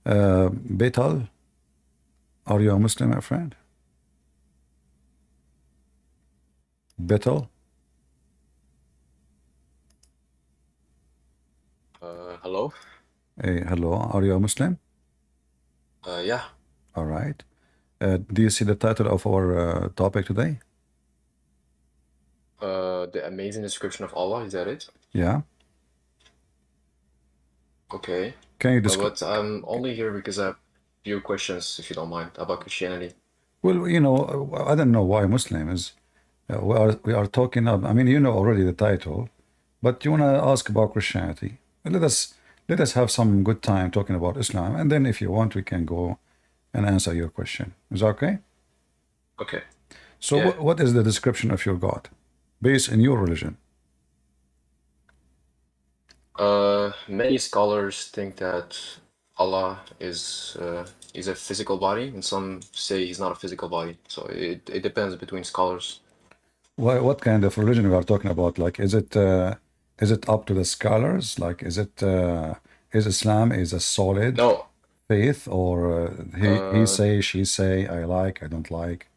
Betal, are you a Muslim, my friend? Betal? Hello? Hey, hello, are you a Muslim? Yeah. All right. Do you see the title of our topic today? The amazing description of Allah, is that it? Yeah. Okay. Can you describe? But I'm only here because I have a few questions, if you don't mind, about Christianity. Well, you know, I don't know why Muslims. We are talking of. I mean, you know already the title, but you want to ask about Christianity. Let us have some good time talking about Islam, and then if you want, we can go and answer your question. Is that okay? Okay. So, Yeah. what is the description of your God, based in your religion? Many scholars think that Allah is a physical body, and some say he's not a physical body. So it depends between scholars. What kind of religion we are talking about? Like, is it up to the scholars? Like, is Islam is a solid No. faith, or he Uh, say, she say, I like, I don't like?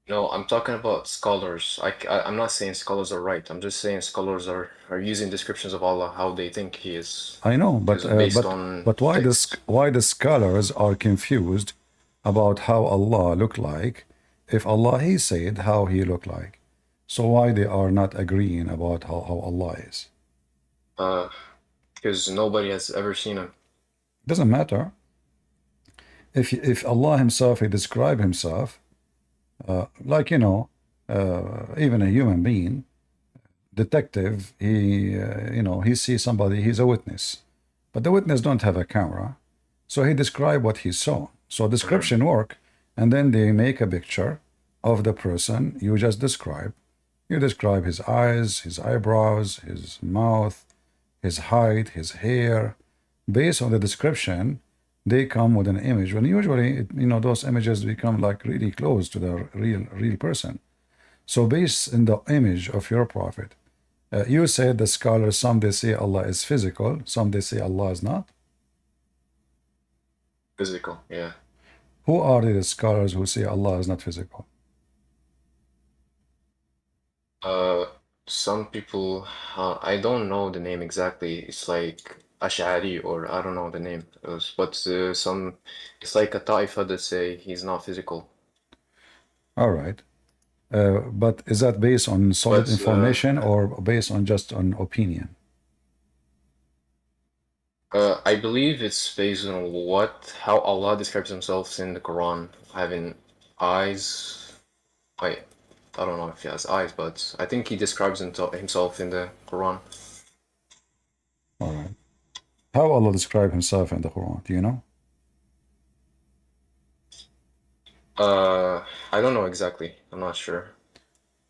no, I'm talking about scholars. I'm not saying scholars are right. I'm just saying scholars are using descriptions of Allah how they think he I know, but is based on texts. why the scholars are confused about how Allah look like, if Allah he said how he look like, so why they are not agreeing about how Allah is? Uh, because nobody has ever seen him. Doesn't matter. If Allah himself he describe himself like, you know, even a human being, detective, he you know, he sees somebody, he's a witness, but the witness don't have a camera, so he describe what he saw. So Mhm. description work, and then they make a picture of the person you just described. You describe his eyes, his eyebrows, his mouth, his height, his hair. Based on the description, they come with an image. When usually, you know, those images become like really close to the real person. So based in the image of your prophet, you said the scholars, some they say Allah is physical, some they say Allah is not. Physical, yeah. Who are the scholars who say Allah is not physical? Uh, some people, I don't know the name exactly. It's like Ash'ari or I don't know the name. But it's like a taifa that say he's not physical. All right. But is that based on solid But information or based on just an opinion? I believe it's based on how Allah describes himself in the Quran, having eyes. I I don't know if he has eyes, but I think he describes himself in the Quran. All right. How Allah describe himself in the Quran? Do you know? I don't know exactly. I'm not sure.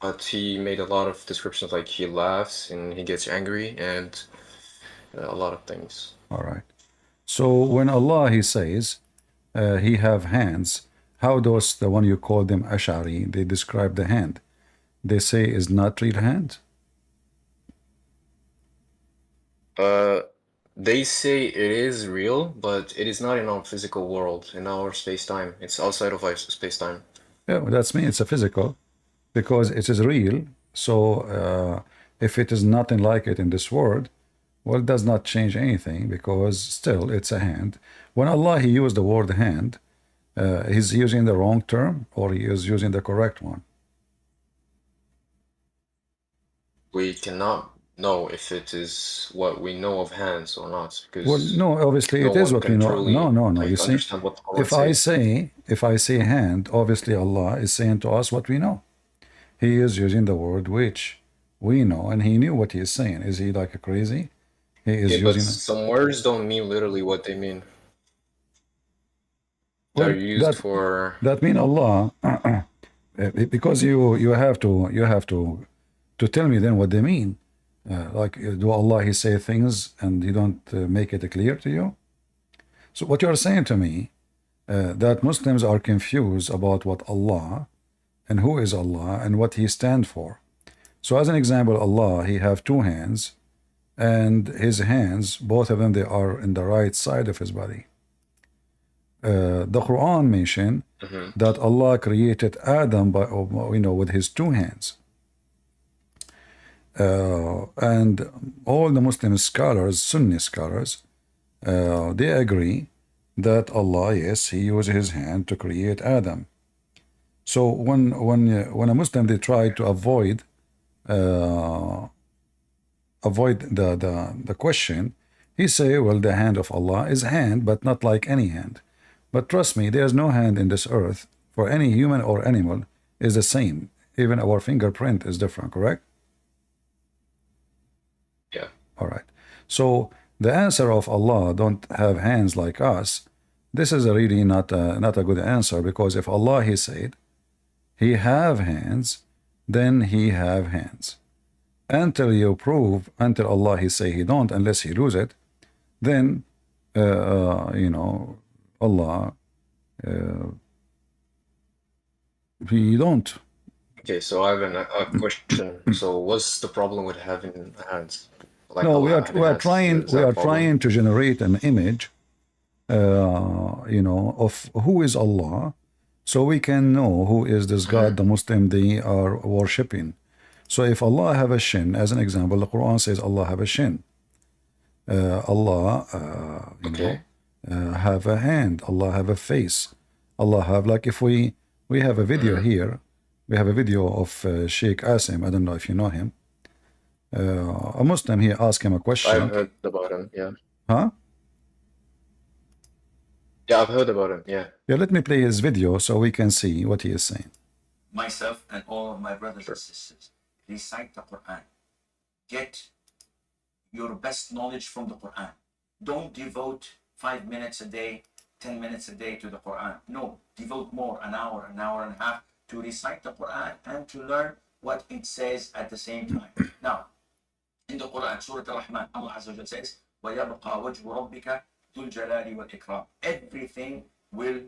But he made a lot of descriptions like he laughs and he gets angry and a lot of things. All right. So when Allah he says he have hands, how does the one you call them Ash'ari they describe the hand? They say is not real hand. Uh, they say it is real, but it is not in our physical world, in our space-time. It's outside of our space-time. Yeah, that's mean it's a physical because it is real. So if it is nothing like it in this world, well, it does not change anything because still it's a hand. When Allah he used the word hand, he's using the wrong term or he is using the correct one. We cannot know if it is what we know of hands or not, Well, because no, obviously no it is one what we can know. No, truly no, no. You like see, understand what the Quran says. if I say hand, obviously Allah is saying to us what we know. He is using the word which we know, and he knew what he is saying. Is he like a crazy? He Yeah, is but using. some words don't mean literally what they mean. They're Well, used for that mean Allah, because you have to tell me then what they mean. Like, do Allah he say things and you don't make it clear to you? So what you're saying to me that Muslims are confused about what Allah and who is Allah and what he stand for. So as an example, Allah he have two hands, and his hands, both of them, they are in the right side of his body. The Quran mentioned that Allah created Adam by, with his two hands. And all the Muslim scholars, Sunni scholars, they agree that Allah, yes, He used His hand to create Adam. So when a Muslim they try to avoid the question, he say, well, the hand of Allah is hand, but not like any hand. But trust me, there's no hand in this earth for any human or animal is the same. Even our fingerprint is different, correct? Yeah. All right. So the answer of Allah don't have hands like us. This is really not a good answer, because if Allah He said He have hands, then He have hands. Until you prove, until Allah He say He don't, unless He lose it, then Allah He don't. Okay, so I have a question. So what's the problem with having hands? Like No, Allah having hands? Is that a problem? trying to generate an image, of who is Allah, so we can know who is this God the Muslim they are worshipping. So if Allah have a shin, as an example, the Quran says Allah have a shin. Allah, Okay. have a hand. Allah have a face. Allah have, like, if we have a video here, we have a video of Sheikh Asim. I don't know if you know him. A Muslim, he asked him a question. I've heard about him, yeah. Huh? Yeah, I've heard about him, yeah. Yeah, let me play his video so we can see what he is saying. Myself and all of my brothers and sisters, recite the Quran. Get your best knowledge from the Quran. Don't devote 5 minutes a day, 10 minutes a day to the Quran. No, devote more, an hour and a half to recite the Quran and to learn what it says at the same time. Now, in the Quran, Surah Al-Rahman, Allah Azza wa Jalla says, وَيَبْقَى وَجْهُ رَبِّكَ ذُو الْجَلَالِ وَالْإِكْرَامِ. Everything will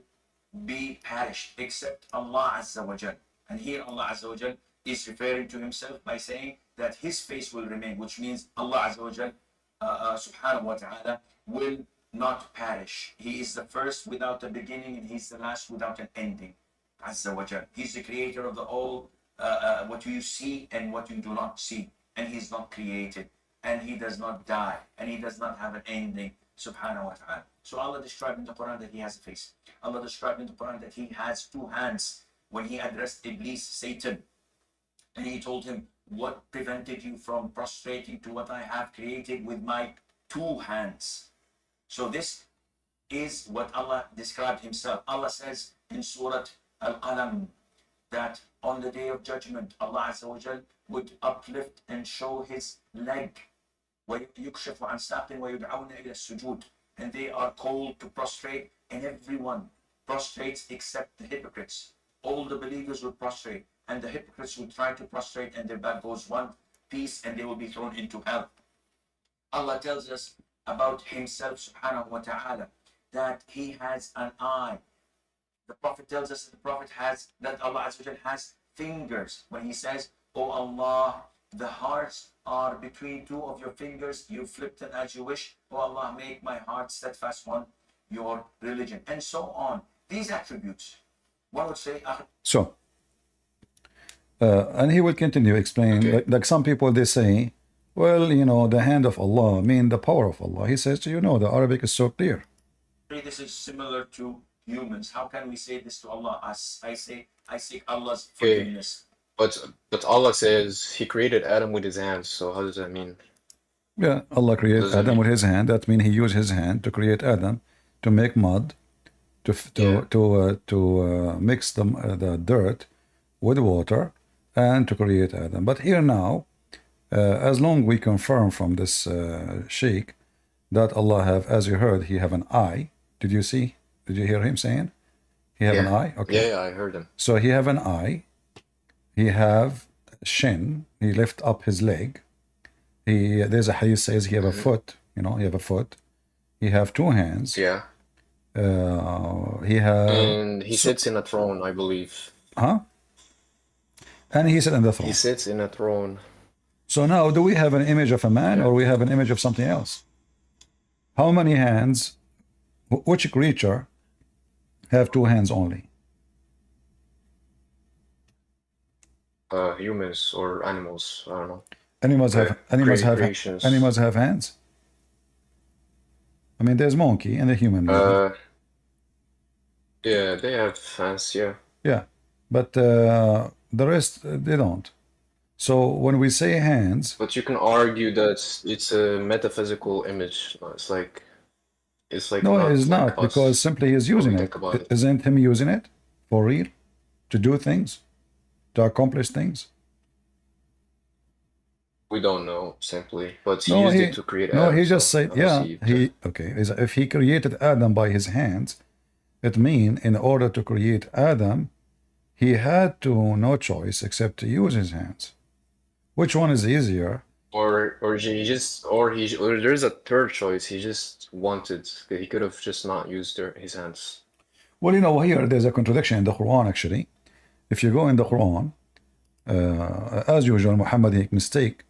be perished except Allah Azza wa Jalla. And here Allah Azza wa Jalla is referring to Himself by saying that His face will remain, which means Allah Azza wa Jalla, subhanahu wa ta'ala, will not perish. He is the first without a beginning, and He's the last without an ending. Azza wa Jalla. He's the creator of the all, what you see and what you do not see. And He's not created, and He does not die, and He does not have an ending, subhanahu wa ta'ala. So Allah described in the Quran that He has a face. Allah described in the Quran that He has two hands when He addressed Iblis, Satan, and He told him, what prevented you from prostrating to what I have created with my two hands? So this is what Allah described Himself. Allah says in Surah Al-Qalam that on the day of judgment, Allah Azza wa Jal would uplift and show His leg, وَيُكْشَفُ عَنْ سَاقٍ وَيُدْعَوْنَ إِلَى السُّجُودِ, and they are called to prostrate, and everyone prostrates except the hypocrites. All the believers would prostrate, and the hypocrites would try to prostrate, and their back goes one piece, and they will be thrown into hell. Allah tells us about Himself subhanahu wa ta'ala that He has an eye. The Prophet tells us that Allah Azza wa Jal has fingers. When He says, "Oh Allah, the hearts are between two of your fingers, you flip them as you wish. Oh Allah, make my heart steadfast on your religion," and so on. These attributes, one would say, So, and he will continue explaining, Okay. like some people, they say, well, the hand of Allah mean the power of Allah. He says, the Arabic is so clear. this is similar to humans. How can we say this to Allah? As I seek Allah's forgiveness. But Allah says He created Adam with His hands, so how does that mean? Yeah, Allah created Does it Adam mean- with His hand. That means He used His hand to create Adam, to make mud, to mix the dirt with water, and to create Adam. But here now, as long we confirm from this Sheikh that Allah have, as you heard, He have an eye. Did you see? Did you hear him saying? He have an eye? Okay. Yeah, I heard him. So He have an eye. He have shin. He lift up His leg. There's a hadith says He have a foot. He have a foot. He have two hands. Yeah. He have. And He sits in a throne, I believe. Huh? And He sat on the throne. He sits in a throne. So now, do we have an image of a man, or we have an image of something else? How many hands? Which creature have two hands only? Humans or animals, I don't know. Animals Creations. have hands. I mean, there's monkey and a human maybe. Yeah, they have hands, yeah. Yeah, but the rest they don't. So when we say hands, But you can argue that it's a metaphysical image. It's like no, not it's like not, us because simply he's when we using it. think about it. Isn't him using it for real to do things, to accomplish things? We don't know simply, but he No, used it to create no, Adam. he just so said, I don't yeah, see it. he okay. If he created Adam by his hands, it means in order to create Adam, he had to no choice except to use his hands. Which one is easier? Or there's a third choice. He just wanted. He could have just not used his hands. Well, you know, here there's a contradiction in the Quran actually. If you go in the Quran, as usual, Muhammad make mistake.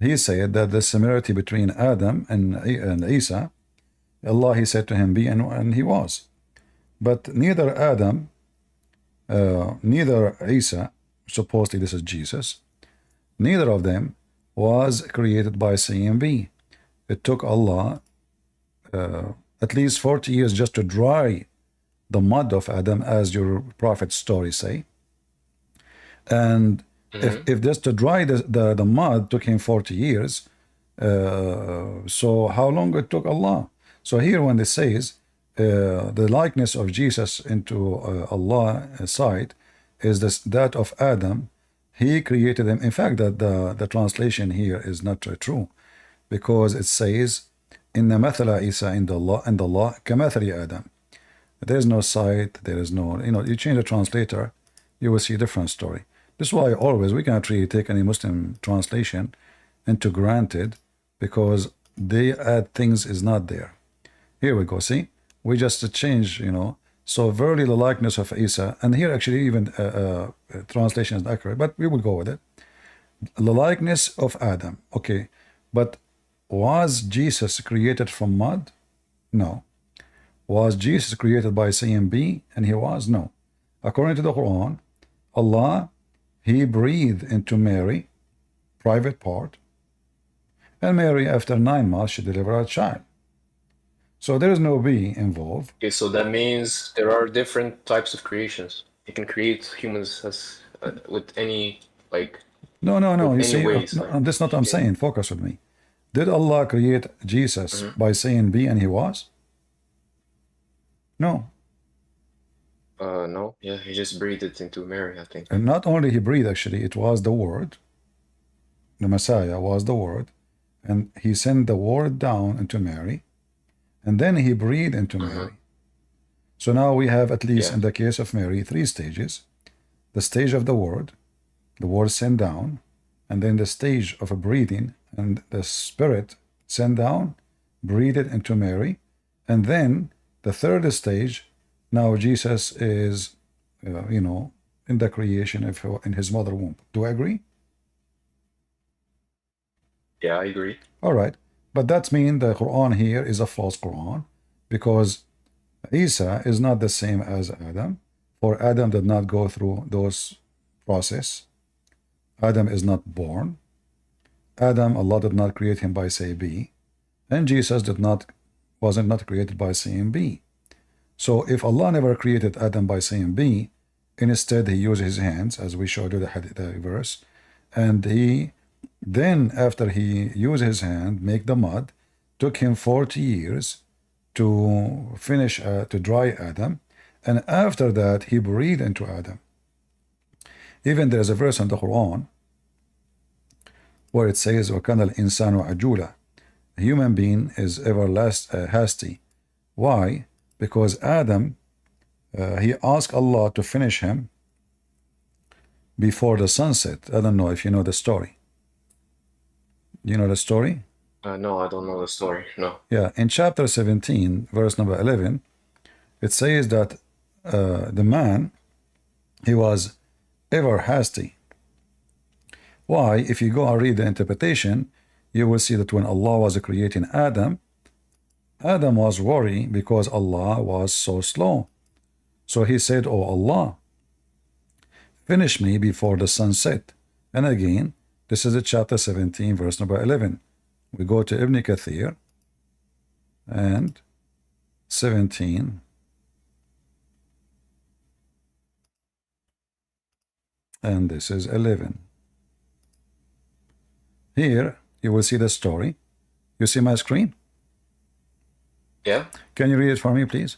He said that the similarity between Adam and Isa, Allah, he said to him, be, and he was. But neither Adam, neither Isa, supposedly this is Jesus, neither of them was created by saying be. It took Allah at least 40 years just to dry the mud of Adam, as your prophet's story say. And if just to dry the mud took him 40 years, so how long it took Allah? So here when it says the likeness of Jesus into Allah's sight is that of Adam, he created him. In fact, that the translation here is not true, because it says inna mathala Isa and Allah kamathali Adam. There is no sight, there is no, you change the translator, you will see a different story. This is why always we cannot really take any Muslim translation into granted, because they add things is not there. Here we go, see? We just change, So verily the likeness of Isa, and here actually even translation is accurate, but we will go with it. The likeness of Adam, okay. But was Jesus created from mud? No. Was Jesus created by saying be? And he was? No. According to the Quran, Allah, he breathed into Mary, private part, and Mary, after 9 months, she delivered a child. So there is no be involved. Okay, so that means there are different types of creations. You can create humans as with any No. You see, ways, that's not what I'm saying. Focus with me. Did Allah create Jesus by saying be and he was? No. No. Yeah, he just breathed it into Mary, I think. And not only he breathed, actually, it was the Word. The Messiah was the Word. And he sent the Word down into Mary. And then he breathed into Mary. So now we have, at least in the case of Mary, 3 stages. The stage of the Word sent down, and then the stage of a breathing, and the Spirit sent down, breathed into Mary, and then the third stage, now Jesus is, in the creation in his mother womb. Do I agree? Yeah, I agree. All right. But that means the Quran here is a false Quran, because Isa is not the same as Adam, for Adam did not go through those process. Adam is not born. Adam, Allah did not create him by say be, and Jesus wasn't not created by saying be. So if Allah never created Adam by saying be, instead he used his hands, as we showed you the verse, and he then, after he used his hand, make the mud, took him 40 years to finish, to dry Adam, and after that he breathed into Adam. Even there's a verse in the Quran where it says, وَكَانَ الْإِنسَانُ عَجُولًا. A human being is hasty. Why? Because Adam, he asked Allah to finish him before the sunset. I don't know if you know the story. Do you know the story? No, I don't know the story. No. Yeah, in chapter 17, verse number 11, it says that the man, he was ever hasty. Why? If you go and read the interpretation, you will see that when Allah was creating Adam, Adam was worried because Allah was so slow. So he said, "Oh Allah, finish me before the sun set." And again, this is chapter 17, verse number 11. We go to Ibn Kathir and 17, and this is 11. Here you will see the story. You see my screen? Yeah. Can you read it for me, please?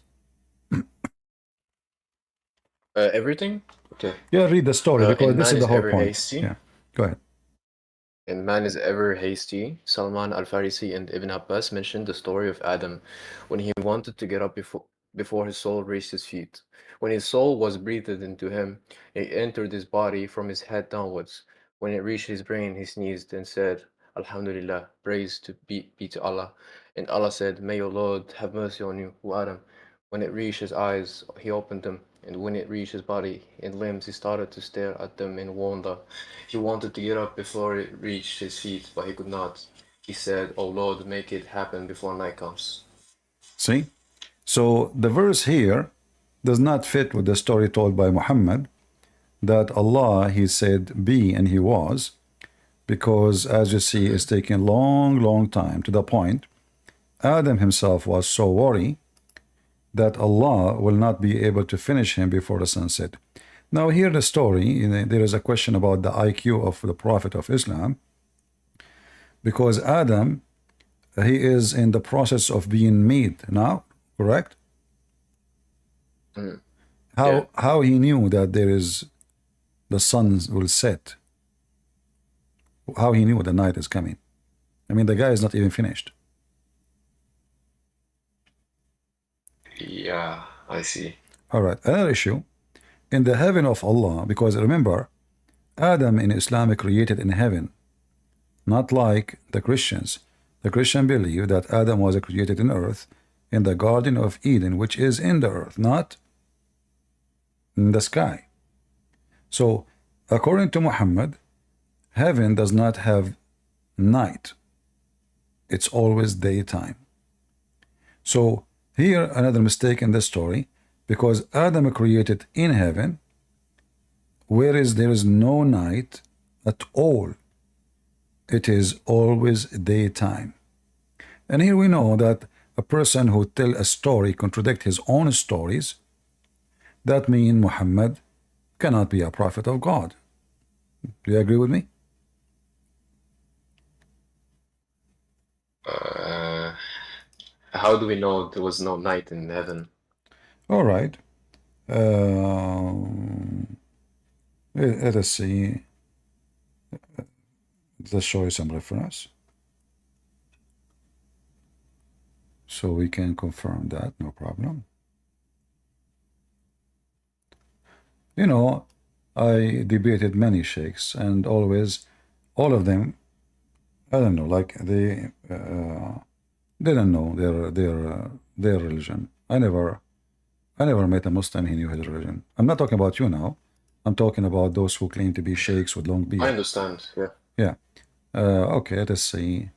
Everything? Okay. Yeah, read the story because And this man is the is whole ever point. hasty. Yeah, go ahead. And man is ever hasty. Salman al-Farisi and Ibn Abbas mentioned the story of Adam when he wanted to get up before his soul reached his feet. When his soul was breathed into him, it entered his body from his head downwards. When it reached his brain, he sneezed and said, Alhamdulillah, praise be to Allah. And Allah said, May your Lord have mercy on you, O Adam. When it reached his eyes, he opened them, and when it reached his body and limbs, he started to stare at them in wonder. He wanted to get up before it reached his feet, but he could not. He said, Oh Lord, make it happen before night comes. See? So the verse here does not fit with the story told by Muhammad that Allah, he said, be, and he was, because as you see, it's taking long time to the point Adam himself was so worried that Allah will not be able to finish him before the sunset. Now here the story, there is a question about the IQ of the Prophet of Islam, because Adam, he is in the process of being made now, correct? How he knew that there is the sun will set? How he knew the night is coming? I mean, the guy is not even finished. Yeah, I see. All right, another issue. In the heaven of Allah, because remember, Adam in Islam created in heaven, not like the Christians. The Christian believe that Adam was created in earth, in the Garden of Eden, which is in the earth, not in the sky. So, according to Muhammad, heaven does not have night. It's always daytime. So, here another mistake in the story, because Adam created in heaven, whereas there is no night at all. It is always daytime. And here we know that a person who tell a story contradict his own stories, that means Muhammad cannot be a prophet of God. Do you agree with me? How do we know there was no night in heaven? All right. Let us see. Let's show you some reference, so we can confirm that, no problem. You know, I debated many sheikhs, and always, all of them, I don't know, like they didn't know their religion. I never met a Muslim who knew his religion. I'm not talking about you now. I'm talking about those who claim to be sheikhs with long beard. I understand, yeah. Yeah. Okay, let us see.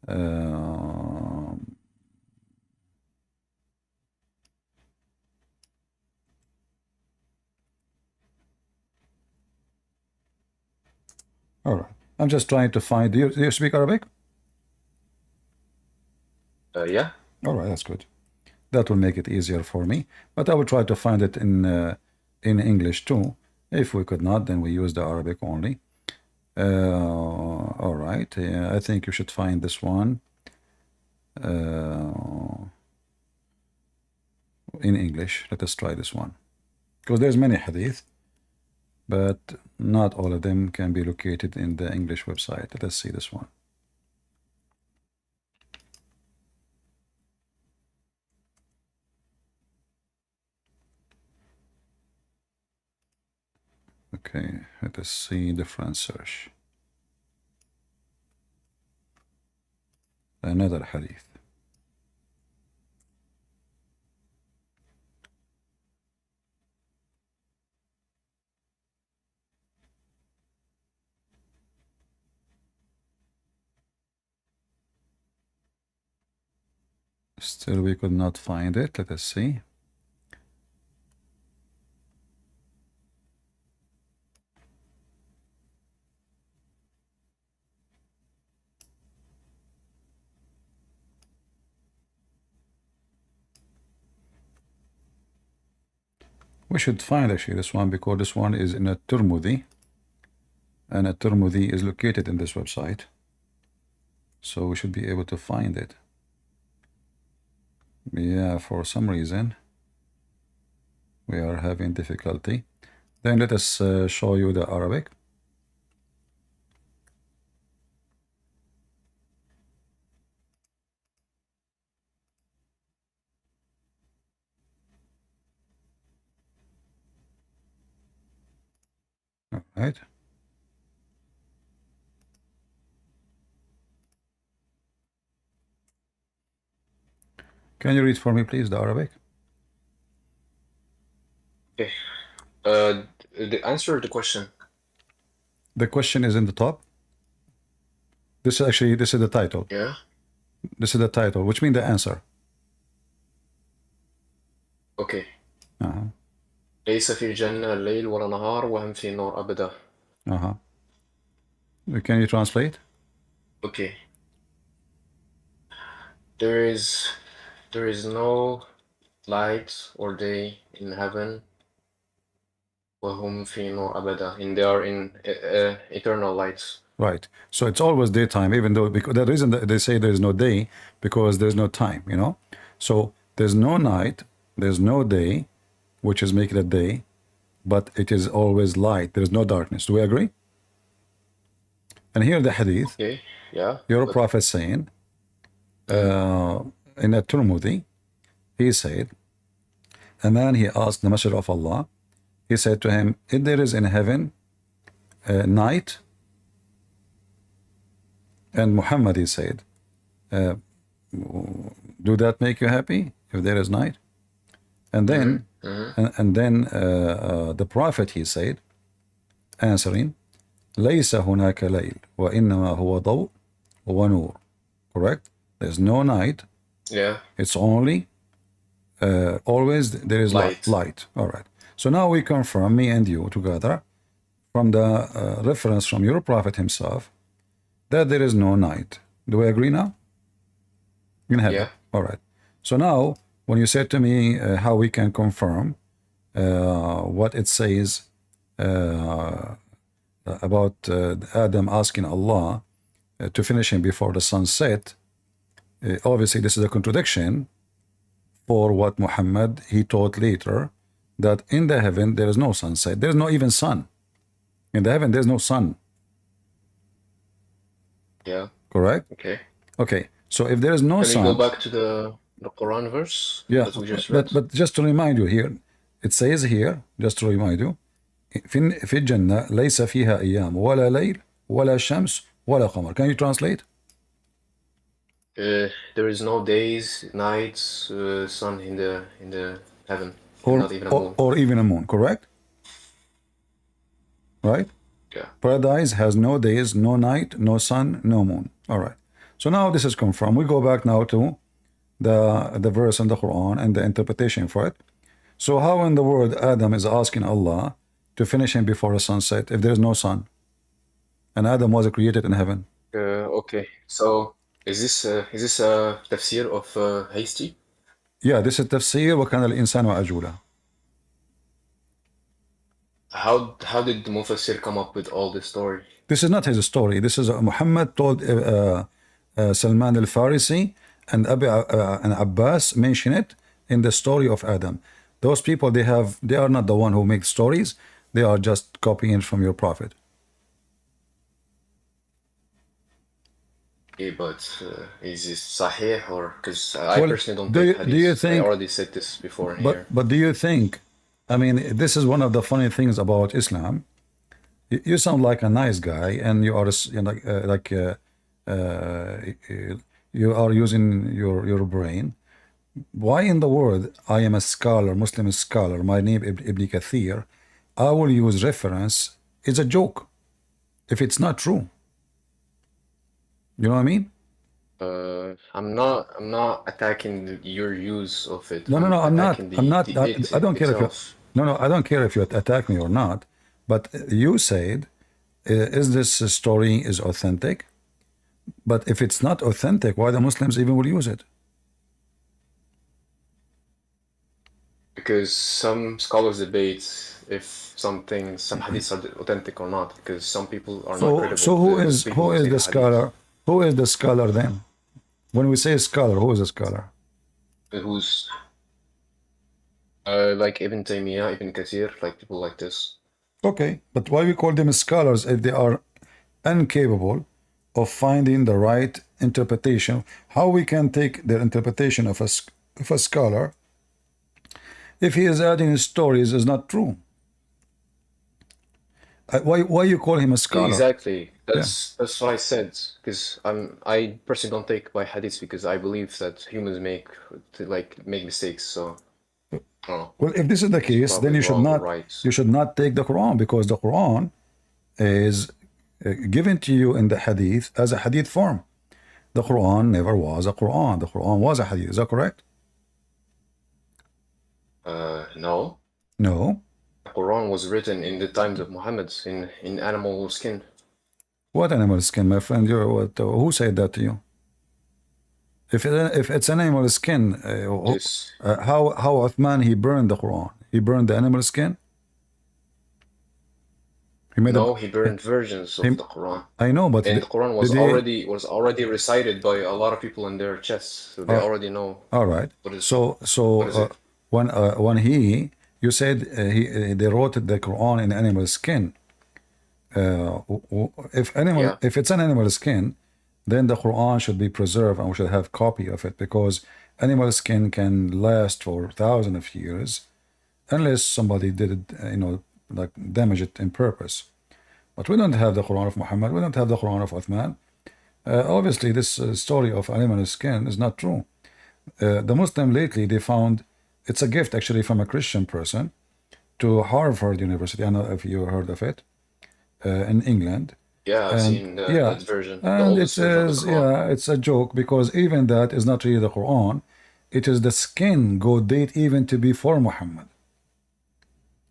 All right. I'm just trying to find. Do you speak Arabic? Yeah. All right, that's good. That will make it easier for me. But I will try to find it in English too. If we could not, then we use the Arabic only. All right. I think you should find this one in English. Let us try this one, because there's many hadith, but not all of them can be located in the English website. Let us see this one. Okay, let us see different search. Another hadith. Still we could not find it. Let us see. We should find actually this one because this one is in a Tirmidhi, and a Tirmidhi is located in this website. So we should be able to find it. Yeah, for some reason we are having difficulty. Then let us show you the Arabic. All right. Can you read for me, please, the Arabic? Okay. The answer to the question. The question is in the top. This is the title. Yeah. This is the title, which means the answer. Okay. Uh-huh. ليس في الجنة ليل ولا نهار وهم في نور أبدا. Uh-huh. Can you translate? Okay. There is no light or day in heaven. وهم في نور أبدا. And they are in eternal lights. Right. So it's always daytime, even though, because the reason that they say there is no day, because there's no time, you know. So there's no night, there's no day, which is making it a day, but it is always light. There's no darkness. Do we agree? And here the hadith, Okay. Yeah. your prophet saying, in a Tirmidhi, he said, a man, he asked the Messenger of Allah, he said to him, if there is in heaven night, and Muhammad, he said, do that make you happy if there is night? And then, the prophet, he said, answering, ليس هناك ليل وإنما هو ضوء ونور. Correct? There's no night. Yeah. It's only always there is light. All right. So now we confirm, me and you together, from the reference from your prophet himself, that there is no night. Do we agree now? In heaven. Yeah. All right. So now, when you said to me how we can confirm what it says about Adam asking Allah to finish him before the sun set, obviously this is a contradiction for what Muhammad, he taught later, that in the heaven there is no sunset. There is no even sun. In the heaven there is no sun. Yeah. Correct? Okay. Okay. So if there is no sun... Can we go back to the Quran verse? Yeah, that we just read? but just to remind you here, it says here, just to remind you, في الجنة ليس فيها أيام ولا ليل ولا شمس ولا قمر. Can you translate? There is no days, nights, sun in the heaven, not even a moon. Or even a moon, correct? Right? Yeah. Paradise has no days, no night, no sun, no moon. All right. So now this is confirmed. We go back now to the verse in the Quran and the interpretation for it. So how in the world Adam is asking Allah to finish him before the sunset if there is no sun? And Adam was created in heaven. Okay. So is this a tafsir of Hasty? Yeah, this is tafsir وكان الإنسان عجولا. How did the Mufassir come up with all this story? This is not his story. This is Muhammad told Salman al-Farisi and Abbas mention it in the story of Adam. Those people, they are not the one who make stories. They are just copying from your prophet. Okay, but is this Sahih or because I personally don't do take you hadith. think? I already said this before here. But do you think? I mean, this is one of the funny things about Islam. You sound like a nice guy, and you are you are using your brain. Why in the world I am a scholar, Muslim scholar, my name Ibn Kathir, I will use reference? It's a joke if it's not true. You know what I mean? I'm not attacking your use of it. No, I'm not. I don't care itself. I don't care if you attack me or not. But you said, is this story is authentic? But if it's not authentic, why the Muslims even will use it? Because some scholars debate if some hadiths are authentic or not, because some people are not credible So to the people who say the the hadith. scholar? Who is the scholar then? When we say scholar, who is a scholar? Who's like Ibn Taymiyyah, Ibn Kathir, like people like this. Okay, but why we call them scholars if they are incapable of finding the right interpretation? How we can take the interpretation of a scholar if he is adding stories is not true? Why you call him a scholar? Exactly. That's what I said. Because I personally don't take by hadiths because I believe that humans make mistakes. So I don't know. Well, if this is the case, then you should not take the Quran, because the Quran is given to you in the hadith as a hadith form. The Quran never was a Quran. The Quran was a hadith. Is that correct? No. No. The Quran was written in the times of Muhammad in animal skin. What animal skin, my friend? Who said that to you? If it's an animal skin, how Uthman he burned the Quran? He burned the animal skin. He burned versions of the Quran. I know, but and the Quran was already recited by a lot of people in their chests, so they already know. All right. When you said they wrote the Quran in animal skin. If it's an animal skin, then the Quran should be preserved and we should have copy of it, because animal skin can last for thousands of years unless somebody did it, like damage it in purpose. But we don't have the Quran of Muhammad. We don't have the Quran of Uthman. Obviously, this story of animal skin is not true. The Muslim lately, they found it's a gift actually from a Christian person to Harvard University. I don't know if you heard of it. In England. Yeah, I've seen that version. And it says, it's a joke, because even that is not really the Quran. It is the skin go date even to before Muhammad.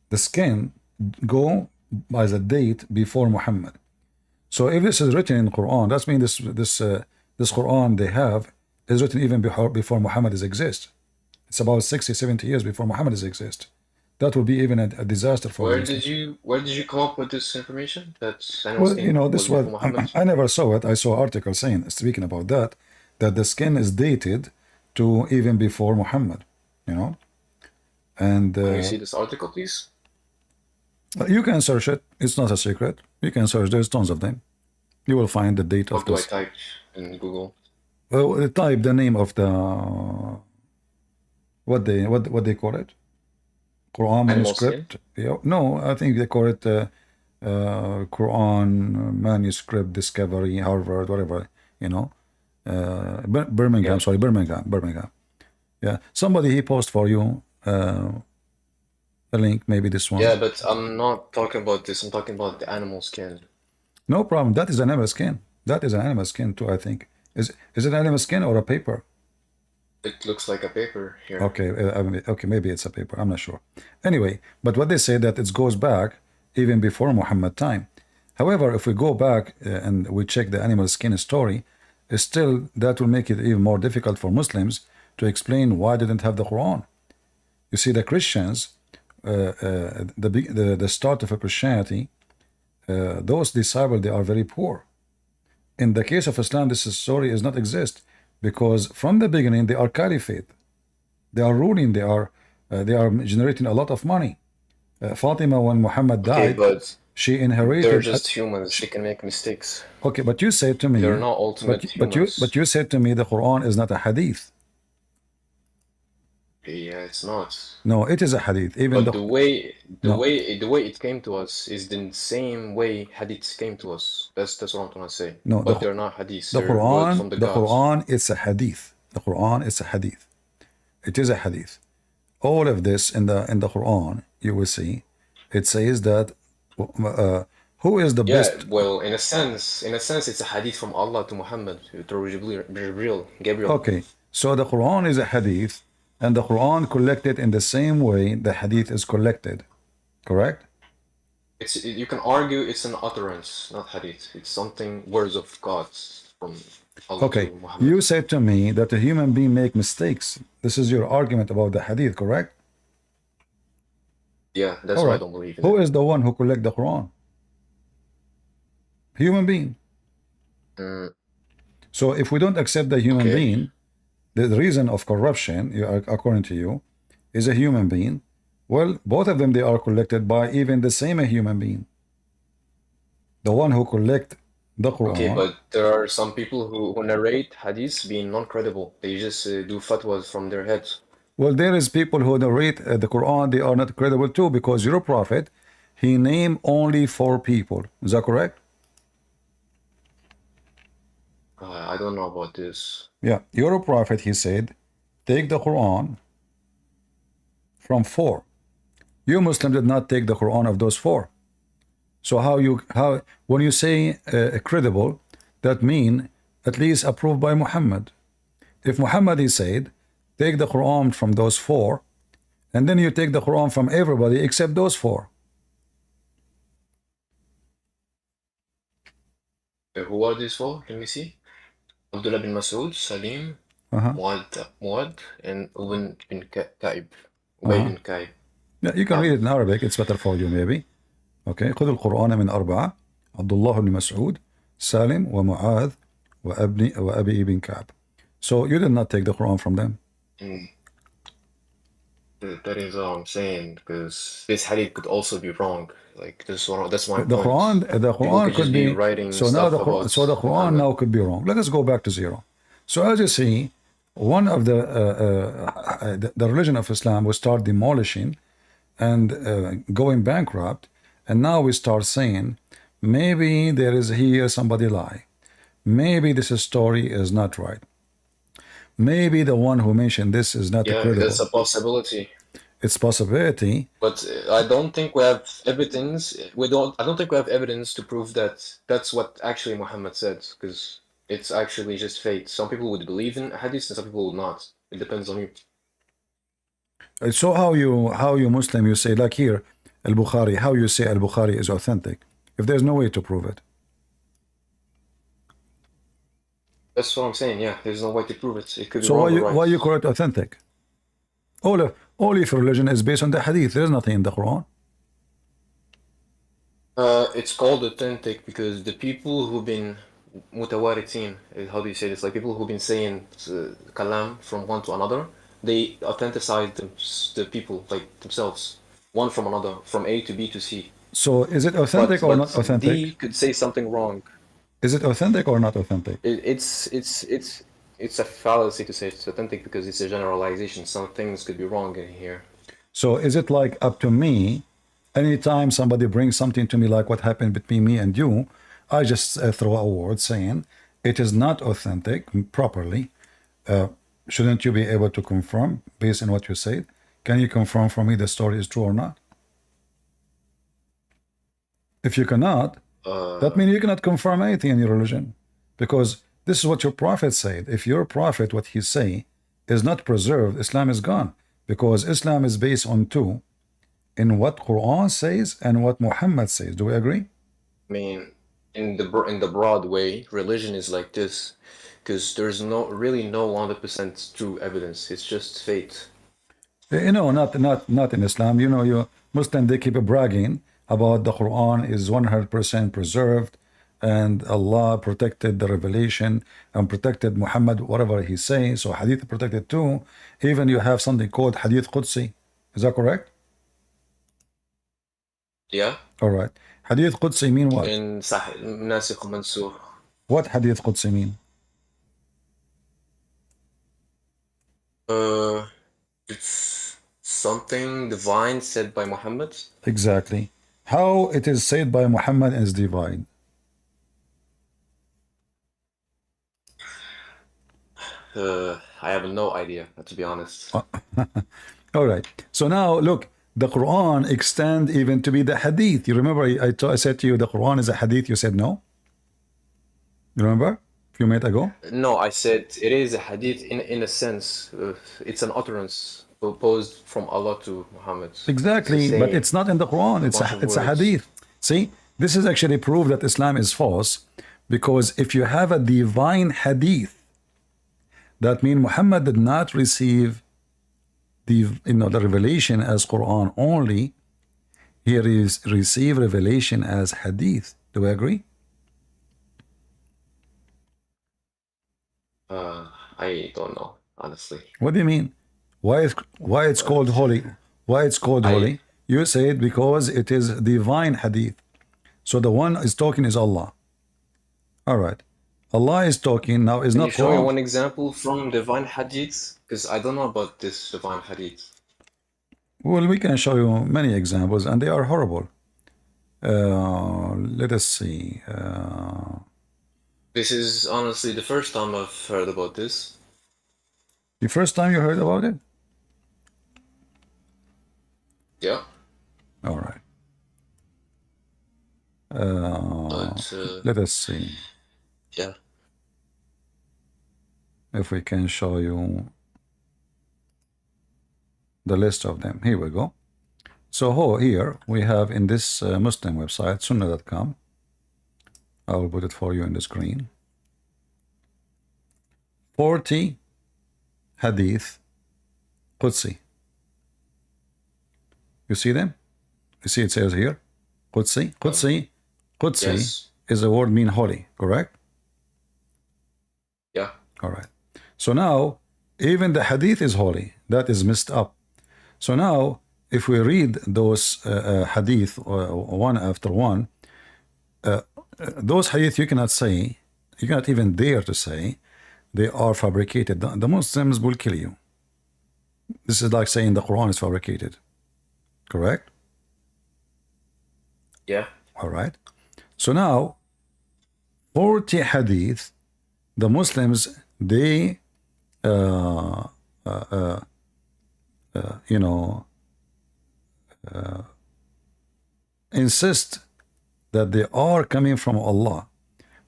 The skin go by the date before Muhammad. So if this is written in Quran, that means this Quran they have is written even before Muhammad exists. It's about 60, 70 years before Muhammad exists. That would be even a disaster for Where did you come up with this information? I never saw it. I saw articles speaking about that the skin is dated to even before Muhammad. And can you see this article, please? You can search it. It's not a secret. You can search. There's tons of them. You will find the date of this. What do I type in Google? Well, type the name of the what they call it. Quran manuscript. No, I think they call it Quran manuscript discovery, Harvard, whatever, Birmingham. Sorry, Birmingham. Yeah, somebody he post for you a link, maybe this one. Yeah, but I'm not talking about this. I'm talking about the animal skin. No problem. That is an animal skin. That is an animal skin too, I think. Is it an animal skin or a paper? It looks like a paper here. Okay, maybe it's a paper. I'm not sure. Anyway, but what they say that it goes back even before Muhammad time. However, if we go back and we check the animal skin story, still that will make it even more difficult for Muslims to explain why they didn't have the Quran. You see, the Christians, the start of Christianity, those disciples, they are very poor. In the case of Islam, this story does not exist. Because from the beginning they are caliphate, they are ruling, they are generating a lot of money. Fatima, when Muhammad died, she inherited. They're just humans. They can make mistakes. Okay, but you said to me they're not ultimate humans. But you said to me the Quran is not a hadith. Yeah, it's not. No, it is a hadith. Even but the way it came to us is the same way hadiths came to us. That's what I'm trying to say. No, but they're not hadiths. The Quran is a hadith. The Quran is a hadith. It is a hadith. All of this in the Quran, you will see, it says that who is the best? Yeah, well, in a sense, it's a hadith from Allah to Muhammad through Gabriel. Okay, so the Quran is a hadith. And the Quran collected in the same way the hadith is collected, correct? You can argue it's an utterance, not hadith. It's something, words of God from Allah to Muhammad. You said to me that a human being make mistakes. This is your argument about the hadith, correct? Yeah, that's All why I right. don't believe in Who it. is the one who collect the Quran? Human being. Mm, So if we don't accept the human okay. being, the reason of corruption, according to you, is a human being. Well, both of them, they are collected by even the same human being. The one who collect the Okay, Quran. but there are some people who narrate hadiths being non-credible. They just do fatwas from their heads. Well, there is people who narrate the Quran, they are not credible too, because your prophet, he named only 4 people. Is that correct? I don't know about this. Yeah. Your prophet, he said, take the Quran from 4. You Muslims did not take the Quran of those 4. So how when you say credible, that mean at least approved by Muhammad. If Muhammad he said, take the Quran from those 4, and then you take the Quran from everybody except those 4. Who are these for? Let me see. Abdullah bin Mas'ud, Salim, Uh-huh. Muad, and Ubay bin Ka'ib. Ubay Uh-huh. bin Ka'ib. Yeah, you can read it in Arabic. It's better for you maybe. Okay. خذ القرآن من 4. عبد الله بن مسعود, Salim, ومعاذ, وأبي بن كعب. So you did not take the Quran from them. Mm. That is all I'm saying, because this hadith could also be wrong. Like that's my The point. People Quran could be writing so now stuff about the Quran Muhammad. now could be wrong. Let us go back to 0. So as you see, one of the religion of Islam will start demolishing and going bankrupt, and now we start saying maybe there is here somebody lie, maybe this story is not right, maybe the one who mentioned this is not Yeah, credible. that's a possibility. It's possibility. But I don't think we have evidence. I don't think we have evidence to prove that that's what actually Muhammad said, because it's actually just fate. Some people would believe in hadith and some people would not. It depends on you. So how you Muslim, you say like here Al-Bukhari, how you say Al-Bukhari is authentic if there's no way to prove it? That's what I'm saying. Yeah, there's no way to prove it. It could be So wrong or right. why you call it authentic? All of religion is based on the hadith. There's nothing in the Quran. It's called authentic because the people who've been mutawarithin, how do you say this? Like people who've been saying kalam from one to another, they authenticize the people, like themselves, one from another, from A to B to C. So is it authentic or not authentic? D could say something wrong. Is it authentic or not authentic? It's a fallacy to say it's authentic because it's a generalization. Some things could be wrong in here. So is it like up to me? Anytime somebody brings something to me like what happened between me and you, I just throw a word saying it is not authentic properly. Shouldn't you be able to confirm based on what you said? Can you confirm for me the story is true or not? If you cannot, that means you cannot confirm anything in your religion, because this is what your prophet said. If your prophet, what he say, is not preserved, Islam is gone, because Islam is based on 2, in what Quran says and what Muhammad says. Do we agree? I mean, in the broad way, religion is like this, because there's really no 100% true evidence. It's just fate. You know, not in Islam. You know, you Muslim, they keep bragging about the Quran is 100% preserved, and Allah protected the revelation and protected Muhammad, whatever he says. So Hadith protected too. Even you have something called Hadith Qudsi. Is that correct? Yeah. All right. Hadith Qudsi mean what? In Nasikh Mansukh. What Hadith Qudsi mean? It's something divine said by Muhammad. Exactly. How it is said by Muhammad is divine. I have no idea, to be honest. All right. So now look, the Quran extend even to be the Hadith. You remember I said to you the Quran is a Hadith. You said no. You remember a few minutes ago? No, I said it is a hadith in a sense. It's an utterance proposed from Allah to Muhammad. Exactly, but it's not in the Quran. It's a hadith. See, this is actually proof that Islam is false, because if you have a divine hadith, that means Muhammad did not receive the revelation as Quran only. he received revelation as hadith. Do we agree? I don't know, honestly. What do you mean? Why it's called holy? Why it's called holy? You say it because it is divine hadith. So the one is talking is Allah. All right. Allah is talking now is Can not you show me Quran. one example from divine hadith? Because I don't know about this divine hadith. Well, we can show you many examples and they are horrible. Let us see. This is honestly the first time I've heard about this. The first time you heard about it? Yeah. All right. But Let us see yeah. if we can show you the list of them. Here we go. So here we have in this Muslim website, sunnah.com. I will put it for you in the screen. 40 Hadith Qudsi. You see them? You see it says here, Qudsi. Qudsi Yes. is a word mean holy, correct? Yeah. All right. So now, even the Hadith is holy. That is messed up. So now, if we read those Hadith one after one, those Hadith you cannot say, you cannot even dare to say, they are fabricated. The Muslims will kill you. This is like saying the Quran is fabricated. Correct? Yeah. All right. So now, 40 Hadith, the Muslims, they, insist that they are coming from Allah.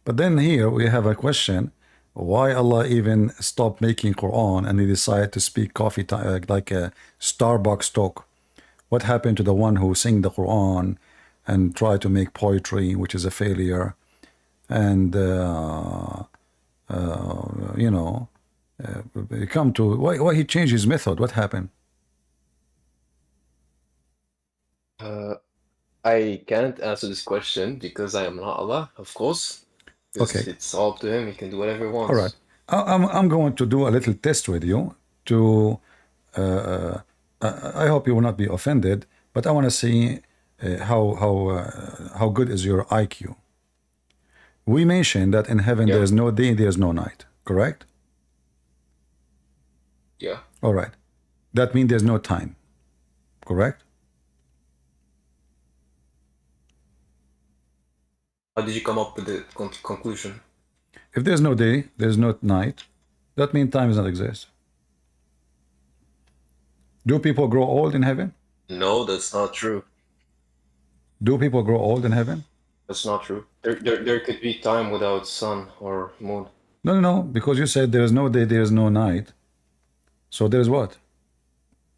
But then here we have a question, why Allah even stopped making Quran and he decided to speak coffee time, like a Starbucks talk? What happened to the one who sing the Quran and try to make poetry, which is a failure? And, come to, why he changed his method? What happened? I can't answer this question because I am not Allah, of course. Because Okay. it's all up to him. He can do whatever he wants. All right. I'm going to do a little test with you to, I hope you will not be offended, but I want to see how good is your IQ. We mentioned that in heaven Yeah. there is no day, there is no night, correct? Yeah. All right. That means there's no time, correct? How did you come up with the conclusion? If there's no day, there's no night, that means time does not exist. Do people grow old in heaven? No, that's not true. Do people grow old in heaven? That's not true. There could be time without sun or moon. No, because you said there is no day, there is no night. So there's what?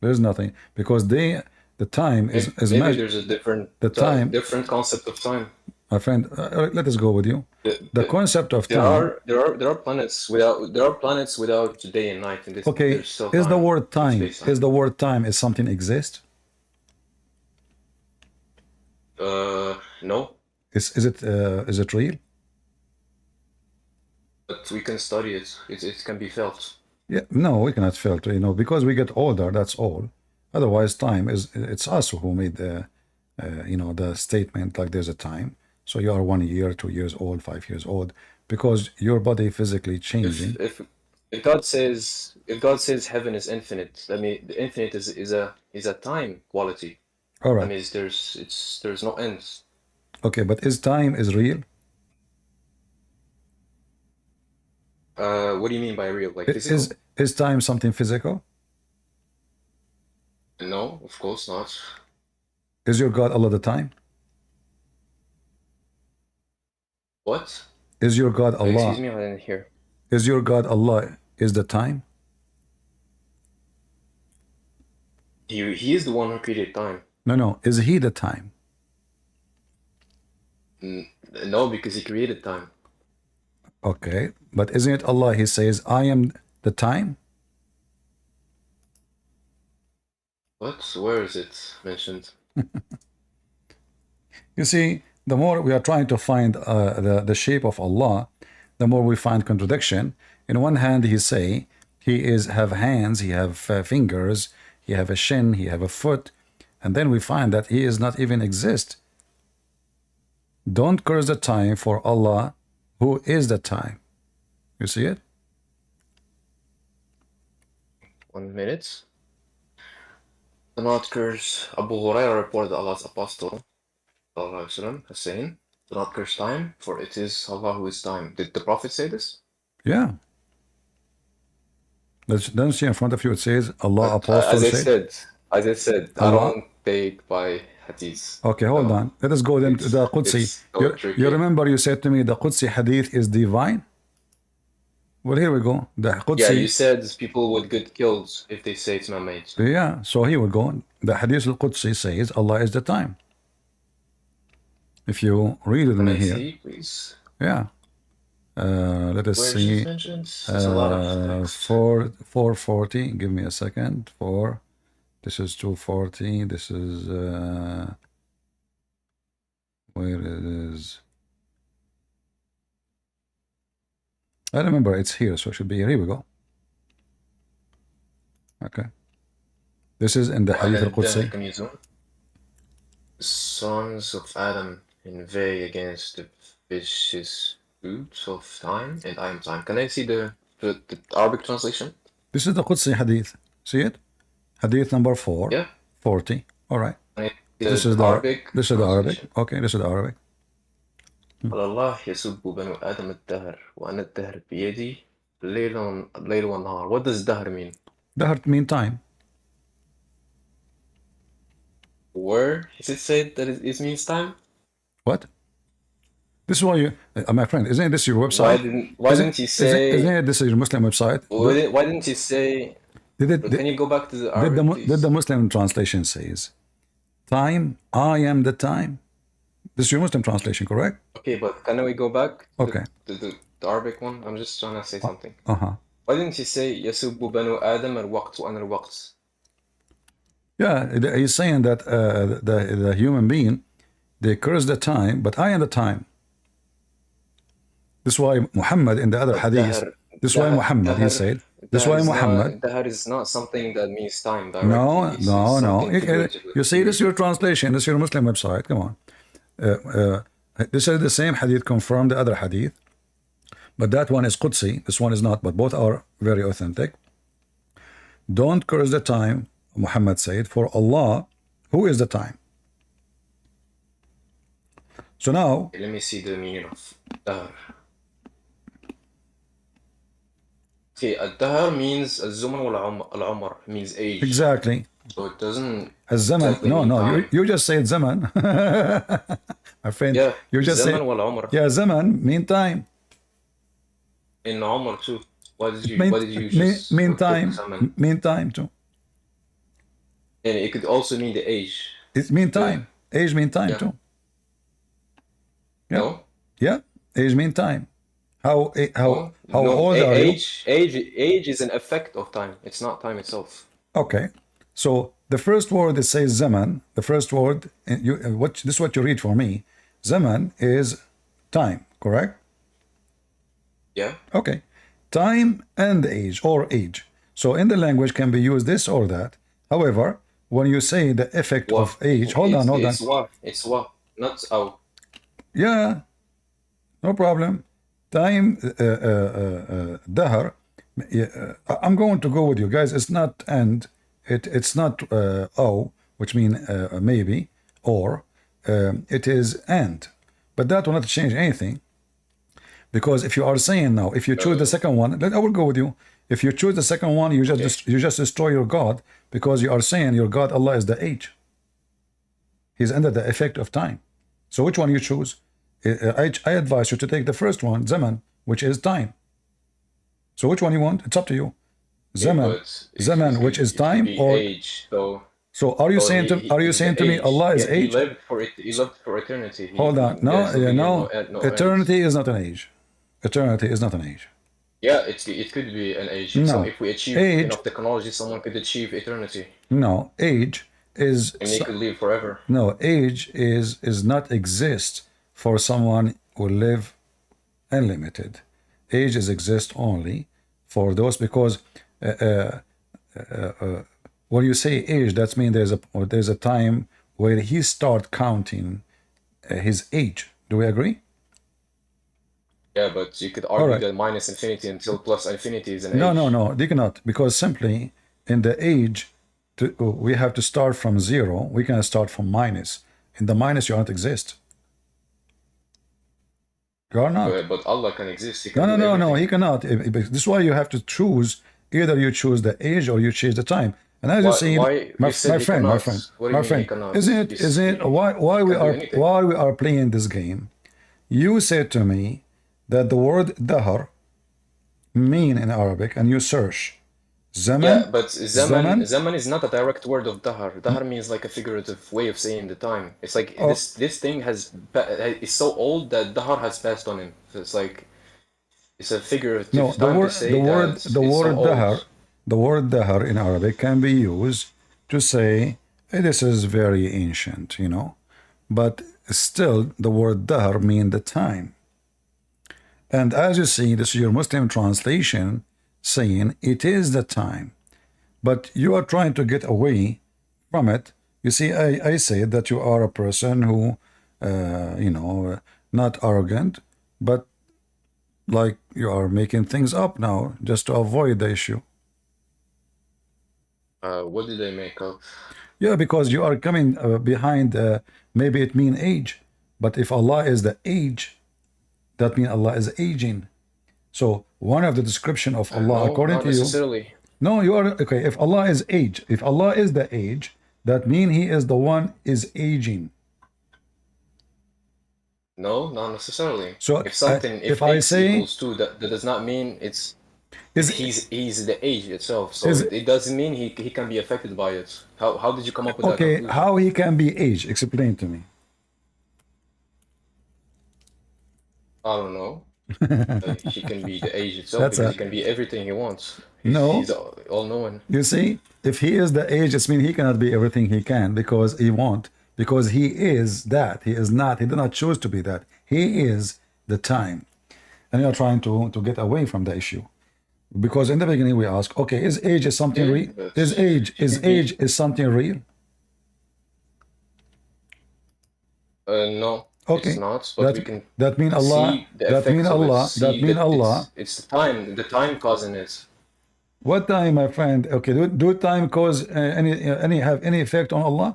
There's nothing. Because the time is Maybe measured. there's a different different concept of time. My friend, let us go with you. The concept of time. There are planets without day and night. And Okay, there's still is the time. word time, Space-time. is the word time, is something exist? No, Is it real? but we can study it. It can be felt. Yeah, no, we cannot filter, because we get older, that's all. Otherwise, time it's us who made the statement like there's a time. So you are 1 year, 2 years old, 5 years old, because your body physically changing. If God says heaven is infinite, I mean the infinite is a time quality. All I right. mean there's no ends. Okay, but is time is real? What do you mean by real? Like physical? Is time something physical? No, of course not. Is your God Allah the time? What? Is your God Allah? Excuse me, I didn't hear. Is your God Allah is the time? He is the one who created time. No. Is he the time? No, because he created time. Okay, but isn't it Allah? He says, I am the time. What? Where is it mentioned? You see, the more we are trying to find the shape of Allah, the more we find contradiction. In one hand, he say he is have hands, he have fingers, he have a shin, he have a foot, and then we find that he is not even exist. Don't curse the time for Allah, who is the time. You see it? 1 minute. Do not curse. Abu Hurairah reported Allah's apostle وسلم, as saying, do not curse time, for it is Allah who is time. Did the Prophet say this? Yeah. Don't see in front of you it says Allah apostle As I said. said, I Allah. don't take by hadith. Okay, hold No. on. Let us go then to the Qudsi. It's so tricky. You remember you said to me the Qudsi hadith is divine? Well, here we go. The Qudsi. Yeah, you said people would get killed if they say it's man-made. Yeah, so here we go. The Hadith al-Qudsi says Allah is the time. If you read it with Can me I here. see, please? Yeah. Let us Where is see. it mentioned? There's a lot of text. 440. Give me a second. This is 240. This is where it is. I remember it's here, so it should be here. Here we go. Okay. This is in the Hadith al-Qudsi. Can you zoom? The sons of Adam inveigh against the vicissitudes of time, and I am time. Can I see the Arabic translation? This is the Qudsi Hadith. See it? Hadith number 4. Yeah. 40. All right. This is the Arabic. This is the Arabic. Okay, this is the Arabic. قال الله يسب بنو آدم الدهر وأنا الدهر بيدي الليل والنهار. What does dahr mean? Dahr mean time. Where is it said that it means time? What? This is why you, my friend, isn't this your website? Why didn't you say? Isn't it this is your Muslim website? Why didn't you say? Can you go back to the Arabic, did the Muslim translation says, time, I am the time? This is your Muslim translation, correct? Okay, but can we go back to Okay. the Arabic one? I'm just trying to say something. Uh-huh. Why didn't you say يسب بنو آدم الوقت وأنا الوقت? Yeah, he's saying that the human being, they curse the time, but I am the time. This is why Muhammad in the other hadith, this is why Muhammad, he said, this is why Muhammad. Dahr is not something that means time directly. No. You see, this is your translation, this is your Muslim website, come on. This is the same hadith confirmed the other hadith, but that one is Qudsi, this one is not, but both are very authentic. Don't curse the time, Muhammad said, for Allah, who is the time. So now, let me see the meaning of dahr. Okay, الدهر means الزمن والعمر means age. exactly. So it doesn't. الزمن. Exactly No, you just said zaman. My friend, yeah, you just said. الزمن والعمر. Yeah, zaman mean time. In Umar too. Why did you just mean put time. zaman? Mean time too. And it could also mean the age. It mean time. Age mean time Yeah. too. Yeah. No? Yeah. Age mean time. How No. old are you? Age is an effect of time. It's not time itself. Okay. So the first word that says zaman, the first word, this is what you read for me. Zaman is time, correct? Yeah. Okay. Time and age or age. So in the language can be used this or that. However, when you say the effect of age, hold on. It's what, not out. Yeah, no problem. Time, dahr. I'm going to go with you guys. It's not and. It's not which mean maybe, or it is and. But that will not change anything. Because if you are saying now, if you choose the second one, I will go with you. If you choose the second one, you just destroy your God, because you are saying your God, Allah, is the age. He's under the effect of time. So which one you choose? I advise you to take the first one, zaman, which is time. So which one you want? It's up to you. Zaman, which is time, or age. So are you saying to me Allah is age? He lived for eternity. Hold on. No. Eternity is not an age. Eternity is not an age. Yeah, it could be an age. No. So if we achieve enough technology, someone could achieve eternity. No, age is And he could live forever. no, age is not exist for someone who live unlimited. Age is exist only for those, because when you say age, that means there's a time where he start counting his age. Do we agree? Yeah, but you could argue right. that minus infinity until plus infinity is an No, age. no, they cannot, because simply in the age, we have to start from zero. We can start from minus. In the minus, you don't exist. You are not. But Allah can exist. He No, can no, do no, no. everything. He cannot. This is why you have to choose. Either you choose the age or you choose the time. And as you see, Why my you said he friend, cannot? What do you my mean he friend, cannot? isn't it why we can't do are anything. playing this game? You said to me that the word dahr mean in Arabic, and you search zaman. Yeah, but zaman is not a direct word of dahar. Dahar means like a figurative way of saying the time. It's like this thing is so old that dahar has passed on him. So it's like it's a figurative No, time to say that it's so old. the word dahr in Arabic can be used to say, "Hey, this is very ancient, you know," but still the word dahr mean the time. And as you see, this is your Muslim translation saying it is the time, but you are trying to get away from it. You see, I say that you are a person who, not arrogant, but like you are making things up now just to avoid the issue. What did they make up? Yeah, because you are coming behind, maybe it mean age, but if Allah is the age, that means Allah is aging. So one of the description of Allah, No, according not to you, necessarily. no, you are okay. If Allah is age, if Allah is the age, that means He is the one is aging. No, not necessarily. So If if I x say equals 2, that does not mean is he's the age itself. So is it doesn't mean he can be affected by it. How did you come up with that okay, conclusion? how he can be age? Explain to me. I don't know. He can be the age itself That's because he can be everything he wants. No. He's all-knowing. You see, if he is the age, it means he cannot be everything he can because he won't, because he is that. He is not. He did not choose to be that. He is the time. And you're trying to get away from the issue. Because in the beginning we ask, okay, is age is something Yeah, real? but Is age is something real? No, Okay. it's not. But we can that mean Allah. see the That mean effects of it. Allah. That See mean that Allah. it's the time causing it. What time, my friend? Okay, do time cause any effect on Allah?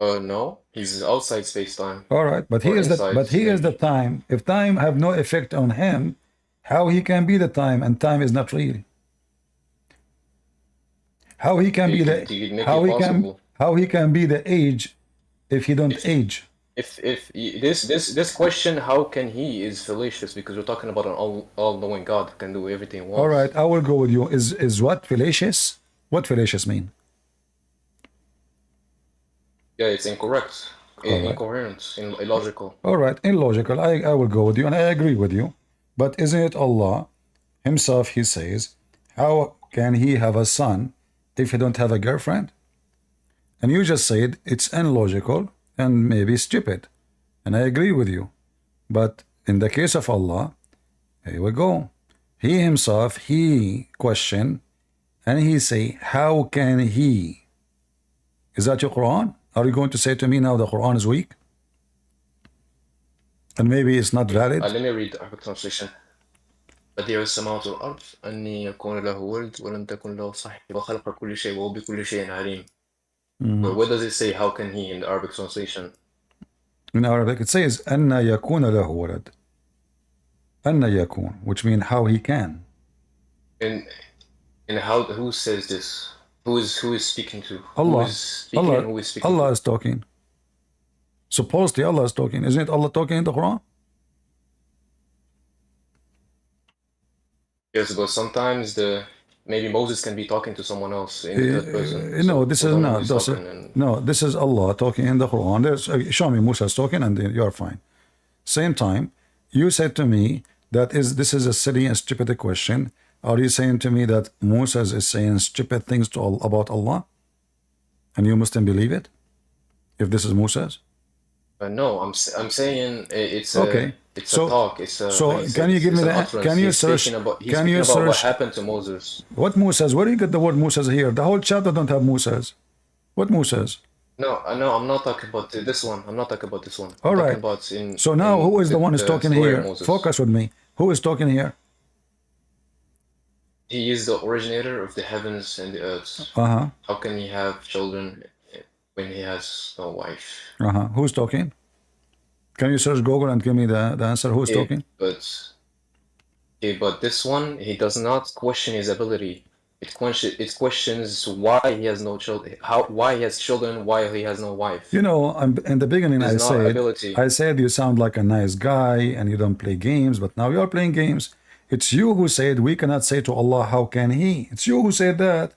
No, he's outside space-time. All right, but he Or is the inside but he is the age. time. If time have no effect on him, how he can be the time and time is not real? How he can be He the could make it possible. how he can be the age if he don't age? If this question, how can he, is fallacious because we're talking about an all-knowing God who can do everything he wants. All right, I will go with you. Is what fallacious? What fallacious mean? Yeah, it's incorrect, incoherent, illogical. All right, illogical. I will go with you and I agree with you. But isn't it Allah himself, he says, how can he have a son if he don't have a girlfriend? And you just said it's illogical and maybe stupid. And I agree with you. But in the case of Allah, here we go. He himself, he question, and he say, how can he? Is that your Quran? Are you going to say to me now the Quran is weak? And maybe it's not valid? Let me read the Arabic translation. بديع السماوات والأرض أني يكون له ولد ولم تكن له صاحبة وخلق كل شيء وهو بكل شيء عليم. But what does it say, how can he, in the Arabic translation? In Arabic it says أن يكون له ولد. أن يكون, which means how he can. And how, who says this? Who is speaking to? Allah. Who is speaking and who is speaking Allah to? is talking. Supposedly Allah is talking. Isn't it Allah talking in the Quran? Yes, but sometimes maybe Moses can be talking to someone else in the third person. No, So this we is don't know not. who's talking and- No, this is Allah talking in the Quran. Show me Musa is talking and you are fine. Same time, you said to me that this is a silly and stupid question Are you saying to me that Moses is saying stupid things to about Allah? And you Muslim believe it? If this is Moses? No, I'm saying it's Okay. a talk. It's a So how you say can you this? give It's me an that? utterance. Can you He's search? speaking about Can you what search? happened to Moses. What Moses? Where do you get the word Moses here? The whole chapter don't have Moses. What Moses? No, I'm not talking about this one. I'm not talking about this one. All I'm right. talking about in So now who is the one who's talking story of here? Moses. Focus with me. Who is talking here? He is the originator of the heavens and the earth. Uh-huh. How can he have children when he has no wife? Uh-huh. Who's talking? Can you search Google and give me the answer? Who's talking? But this one, he does not question his ability. It questions why he has no children, why he has children, why he has no wife. You know, in the beginning It's not ability. I said you sound like a nice guy and you don't play games, but now you're playing games. It's you who said we cannot say to Allah, how can he? It's you who said that.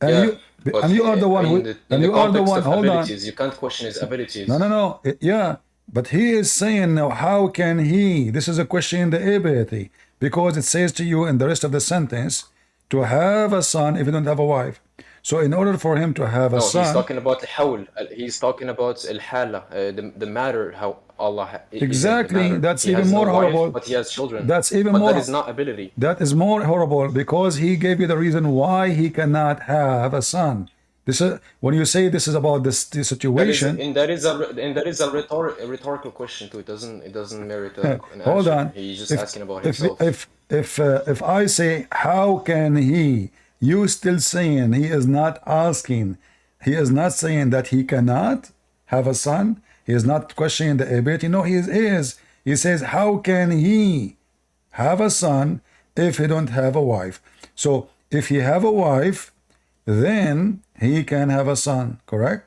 And Yeah, you are the one who, and you are the one, hold on. You can't question his abilities. No. Yeah, but he is saying now, how can he? This is a question in the ability, because it says to you in the rest of the sentence, to have a son if you don't have a wife. So in order for him to have a son... he's talking about hawl. He's talking about al-hala, the matter, how Allah... Exactly, that's even more horrible. Wife, but he has children. That's even more... that is not ability. That is more horrible, because he gave you the reason why he cannot have a son. This is, when you say this is about this situation... That is a rhetorical question too. It doesn't merit an answer. Hold on. He's just asking about himself. If I say, how can he? You still saying he is not asking. He is not saying that he cannot have a son. He is not questioning the ability. No, he is. He says, how can he have a son if he don't have a wife? So if he have a wife, then he can have a son, correct?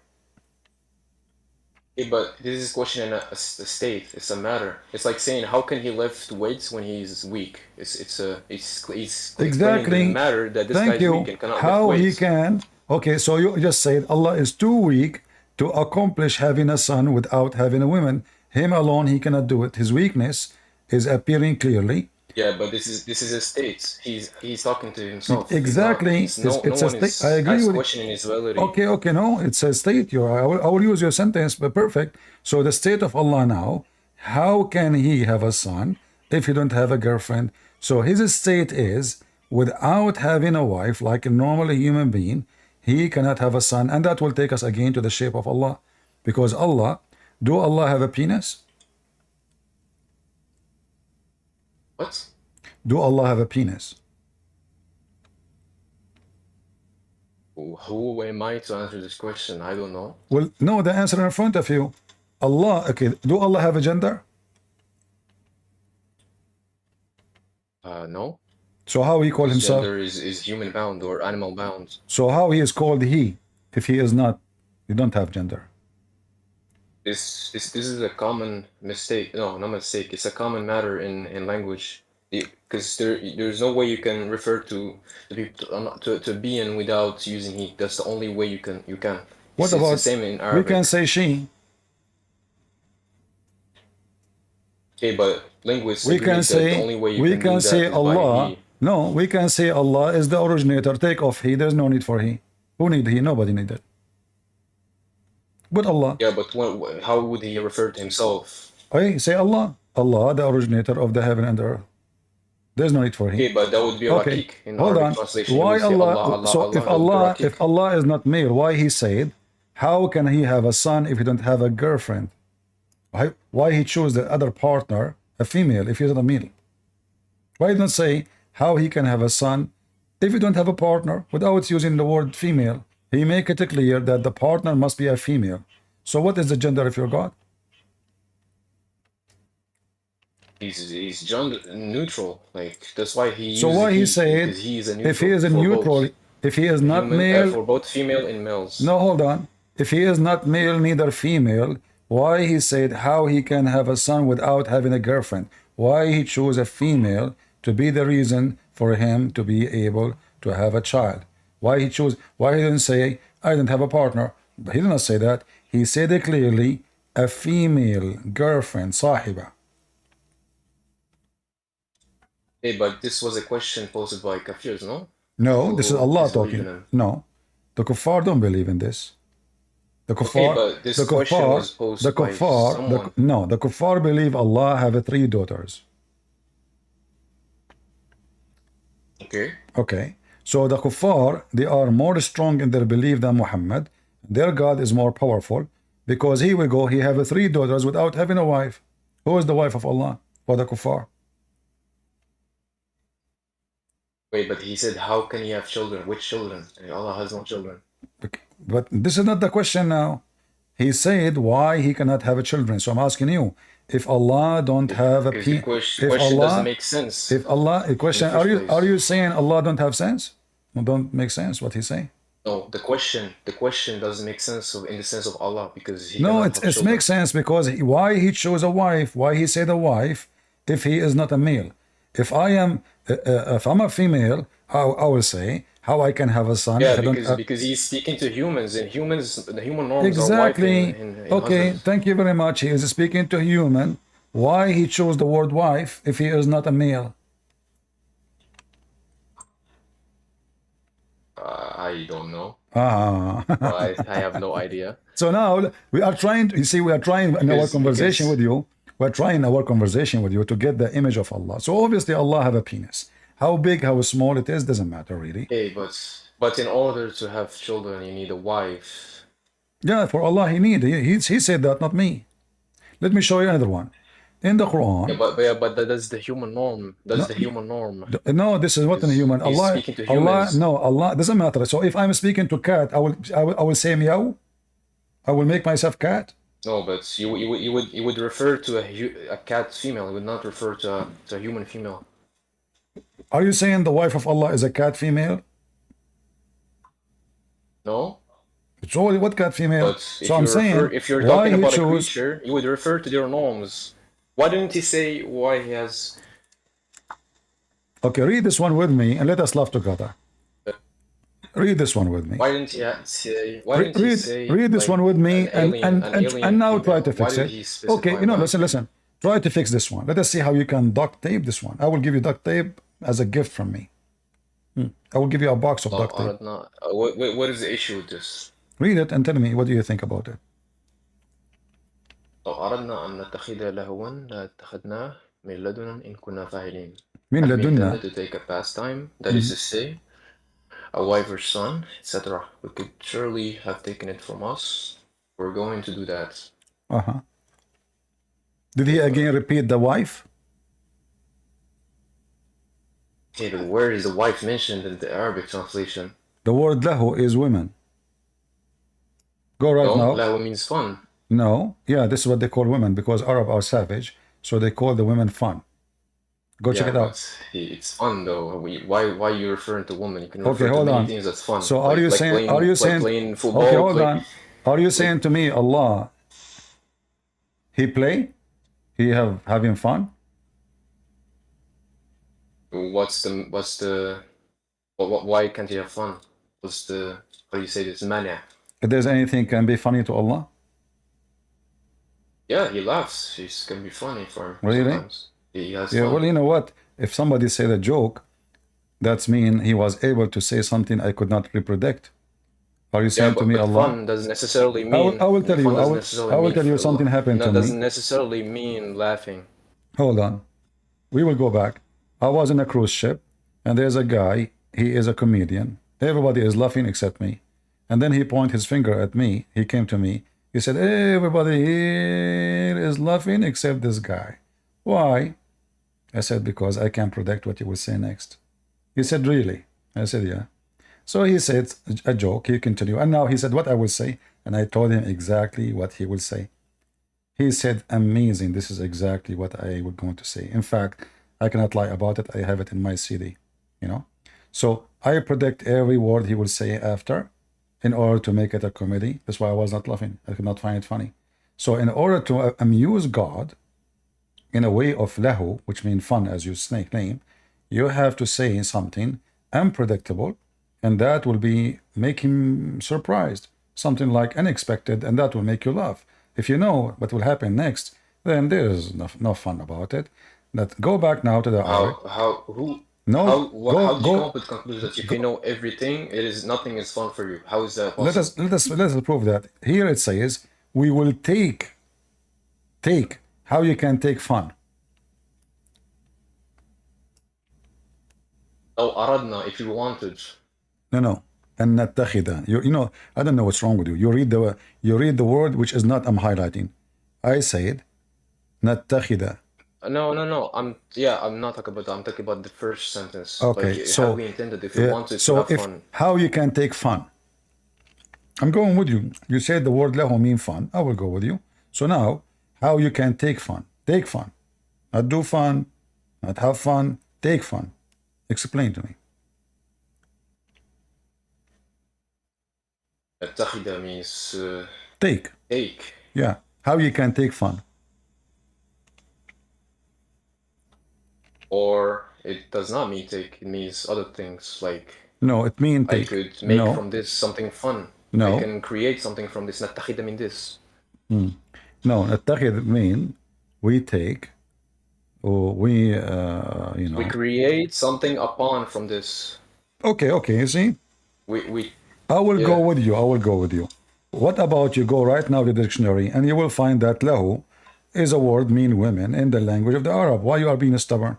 But this is questioning a state. It's a matter. It's like saying, how can he lift weights when he's weak? He's exactly the matter that this Thank guy's you. weak and cannot How lift he weights. can? Okay, so you just said Allah is too weak to accomplish having a son without having a woman. Him alone, he cannot do it. His weakness is appearing clearly. Yeah, but this is a state. He's talking to himself. Exactly. It's a state. I agree with questioning his ability. Okay, no, it's a state. I will use your sentence, but perfect. So the state of Allah now, how can he have a son if he don't have a girlfriend? So his state is, without having a wife, like a normal human being, he cannot have a son. And that will take us again to the shape of Allah. Because do Allah have a penis? What? Do Allah have a penis? Who am I to answer this question? I don't know. Well, no, the answer in front of you. Allah, okay, do Allah have a gender? No. So how he call His himself? gender is human bound or animal bound. So how he is called he, if he is not, he don't have gender? This is a common mistake. No, not mistake. It's a common matter in language. Because there's no way you can refer to the people to being without using he. That's the only way you can. What It's about the same in Arabic. we can say she? Okay, but linguists We agree can that say the only way you we can can do say that is by Allah. he. No, we can say Allah is the originator. Take off he. There's no need for he. Who need he? Nobody need it. But Allah. Yeah, but how would he refer to himself? I say Allah. Allah, the originator of the heaven and the earth. There's no need for he. Okay, but that would be Okay, Rakik in hold Arabic on. translation. Why You would say Allah? So Allah, if that would be Allah, Rakik. if Allah is not male, why he said, how can he have a son if he don't have a girlfriend? Why he chose the other partner, a female, if he's not a male? Why not say how he can have a son if you don't have a partner without using the word female? He make it clear that the partner must be a female. So what is the gender of your God? He's gender neutral. Like that's why he. So uses why he he, said because he is a neutral if he is a for neutral, both. if he is not male, For both female and males. no, hold on. If he is not male, neither female, why he said how he can have a son without having a girlfriend? Why he chose a female to be the reason for him to be able to have a child? Why he didn't say, I didn't have a partner? But he did not say that. He said it clearly, a female girlfriend, sahiba. Hey, but this was a question posed by kafirs, no? No, this is Who Allah disbelieve in talking. him. No, the kuffar don't believe in this. The Okay, kuffar, but the this question kuffar, was the posed by kuffar, someone. no, the kuffar believe Allah have 3 daughters. Okay. Okay, so the kuffar, they are more strong in their belief than Muhammad. Their God is more powerful because here we go, he have 3 daughters without having a wife. Who is the wife of Allah for the kuffar? Wait, but he said, how can you have children? Which children? And Allah has no children. But this is not the question now. He said why he cannot have children. So I'm asking you, if Allah don't have a Because the if question doesn't Allah, make sense if Allah, a in question, the first are place. you saying Allah don't have sense? Well, don't make sense what he's saying. No, the question doesn't make sense in the sense of Allah because he No, cannot have it children. makes sense because why he chose a wife, why he said a wife, if he is not a male. If I am, if I'm a female, I will say how I can have a son Yeah, if I don't. because he's speaking to humans, and the human norms are wife Exactly. and Okay, husband. thank you very much. He is speaking to human. Why he chose the word wife if he is not a male? I don't know. Ah. I have no idea. So now we are trying to, you see, we are trying in our conversation with you, we're trying our conversation with you to get the image of Allah. So obviously Allah have a penis. How big, how small it is, doesn't matter really. Hey, but in order to have children, you need a wife. Yeah, for Allah he said that, not me. Let me show you another one. In the Quran. But that's the human norm. That's the human norm. No, this is what in human. He's Allah, speaking to humans. Allah doesn't matter. So if I'm speaking to cat, I will say meow. I will make myself cat. No, but you would refer to a cat female. You would not refer to a human female. Are you saying the wife of Allah is a cat female? No. It's only what cat female? But So I'm saying if you're why talking he about a chose. creature, you would refer to their norms. Why didn't he say why he has? Okay, read this one with me and let us laugh together. Read this one with me. Why didn't he say? Why didn't he say? Read this like, one with me an alien and now try female? to fix Why did it. he specify Okay, you know, why? listen. Try to fix this one. Let us see how you can duct tape this one. I will give you duct tape as a gift from me. I will give you a box of duct tape. What is the issue with this? Read it and tell me what do you think about it. لو أردنا أن نتخذ لهوا لاتخذناه من لدنا إن كنا فاعلين. من Had we لدنا. intended to take a pastime, that is to say, a wife or son, etc., we could surely have taken it from us. We're going to do that. Did he again repeat the wife? Okay, but where is the wife mentioned in the Arabic translation? The word lahu is women. Go right now. Lahu means fun. No, yeah, this is what they call women because Arab are savage, so they call the women fun. Go check it out. It's fun though. Why are you referring to women? You can Okay, refer to hold many on. things that's fun. So are you saying playing football? Okay, hold on. Are you saying to me Allah he play? He having fun? Why can't he have fun? How do you say this? Mania. If there's anything can be funny to Allah? Yeah, he laughs. It's gonna be funny for him. Really? Sometimes. He has Yeah, fun. well, you know what? If somebody said a joke, that's mean he was able to say something I could not reproduce. Are you saying to me Allah? Fun doesn't necessarily mean. I will tell you. I will tell you something happened to me. Doesn't necessarily mean laughing. Hold on. We will go back. I was in a cruise ship, and there's a guy. He is a comedian. Everybody is laughing except me. And then he pointed his finger at me. He came to me. He said, hey, everybody here is laughing except this guy. Why? I said, because I can't predict what you will say next. He said, really? I said, yeah. So he said a joke. He continued. And now he said what I will say. And I told him exactly what he will say. He said, amazing. This is exactly what I was going to say. In fact, I cannot lie about it. I have it in my CD, you know. So I predict every word he will say after in order to make it a comedy. That's why I was not laughing. I could not find it funny. So in order to amuse God in a way of lahu, which means fun, as you snake name, you have to say something unpredictable, and that will make him surprised. Something like unexpected, and that will make you laugh. If you know what will happen next, then there's no fun about it. Go back now to the Arabic. No, how did you come up with the conclusion that if you know everything, nothing is fun for you? How is that possible? Let us prove that. Here it says we will take how you can take fun. Oh, aradna, if you wanted. No. And نتخذ. You know, I don't know what's wrong with you. You read the word which is not. I'm highlighting. I said نتخذ. No. I'm not talking about that. I'm talking about the first sentence. Okay, like, so how we intended if you wanted to have fun. How you can take fun. I'm going with you. You said the word له mean fun. I will go with you. So now, how you can take fun. Take fun. Not do fun. Not have fun. Take fun. Explain to me. التخذ means Take. take. Yeah. How you can take fun. Or it does not mean take. It means other things like. No, it means I take. could make from this something fun. No. I can create something from this. نتخذ mean this. No, نتخذ mean we take, or we, you know. We create something upon from this. Okay, you see? We I will go with you. What about you go right now to the dictionary and you will find that lahu is a word mean women in the language of the Arab. Why you are being stubborn?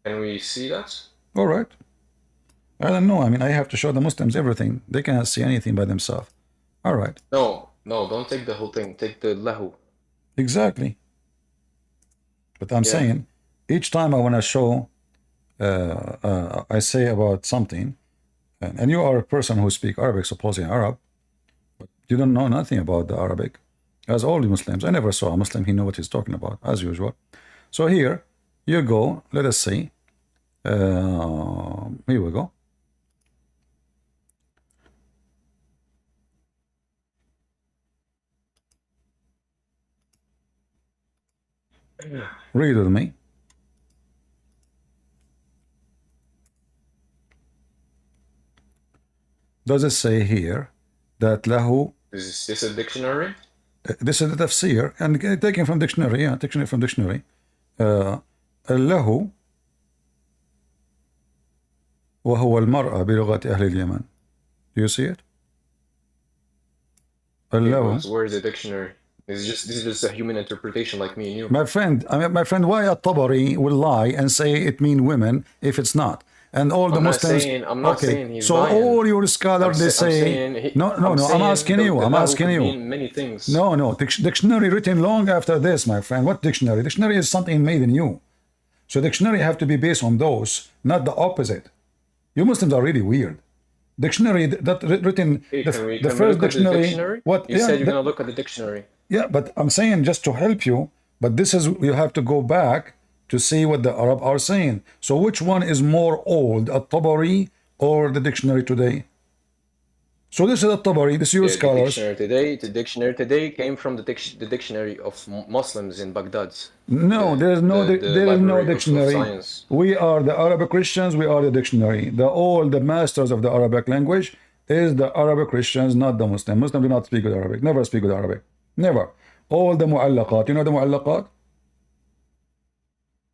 Can we see that? All right. I don't know. I mean, I have to show the Muslims everything. They cannot see anything by themselves. All right. No, don't take the whole thing. Take the lahu. Exactly. But I'm saying each time I want to show, I say about something, and you are a person who speaks Arabic, supposedly Arab, but you don't know nothing about the Arabic. As all the Muslims, I never saw a Muslim, he know what he's talking about, as usual. So here you go, let us see. Here we go. Read with me. Does it say here that lahu? Is this a dictionary? This is the tafsir, and taken from dictionary, dictionary from dictionary. له وهو المرأة بلغة أهل اليمن. Do you see it? Where is the dictionary? This is just a human interpretation like me and you. My friend, why at-Tabari will lie and say it means women if it's not? And all the Muslims. I'm not saying he's so lying. all your scholars they say no. I'm asking you. Many things. No. Dictionary written long after this, my friend. What dictionary? Dictionary is something made in you. So dictionary have to be based on those, not the opposite. You Muslims are really weird. Dictionary that written the first dictionary. What you said you're gonna look at the dictionary. Yeah, but I'm saying just to help you. But this is you have to go back to see what the Arab are saying. So which one is more old, at-Tabari or the dictionary today? So this is at-Tabari, this is your scholars. The dictionary today came from the dictionary of Muslims in Baghdad. No, there is no dictionary. We are the Arabic Christians, we are the dictionary. All the masters of the Arabic language is the Arabic Christians, not the Muslim. Muslims do not speak with Arabic, never speak with Arabic. Never. All the mu'allaqat, you know the mu'allaqat?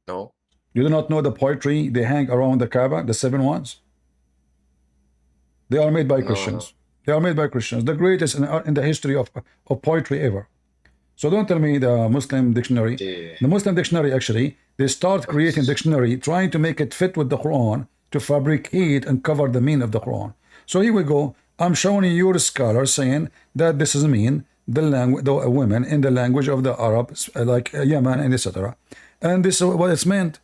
No. You do not know the poetry they hang around the Kaaba, the 7 ones? They are made by Christians. They are made by Christians. The greatest in the history of poetry ever. So don't tell me the Muslim dictionary. The Muslim dictionary actually, they start creating dictionary, trying to make it fit with the Quran, to fabricate and cover the meaning of the Quran. So here we go. I'm showing you your scholars saying that this is mean the language, the women in the language of the Arabs, like Yemen and etc. And this is what it's meant.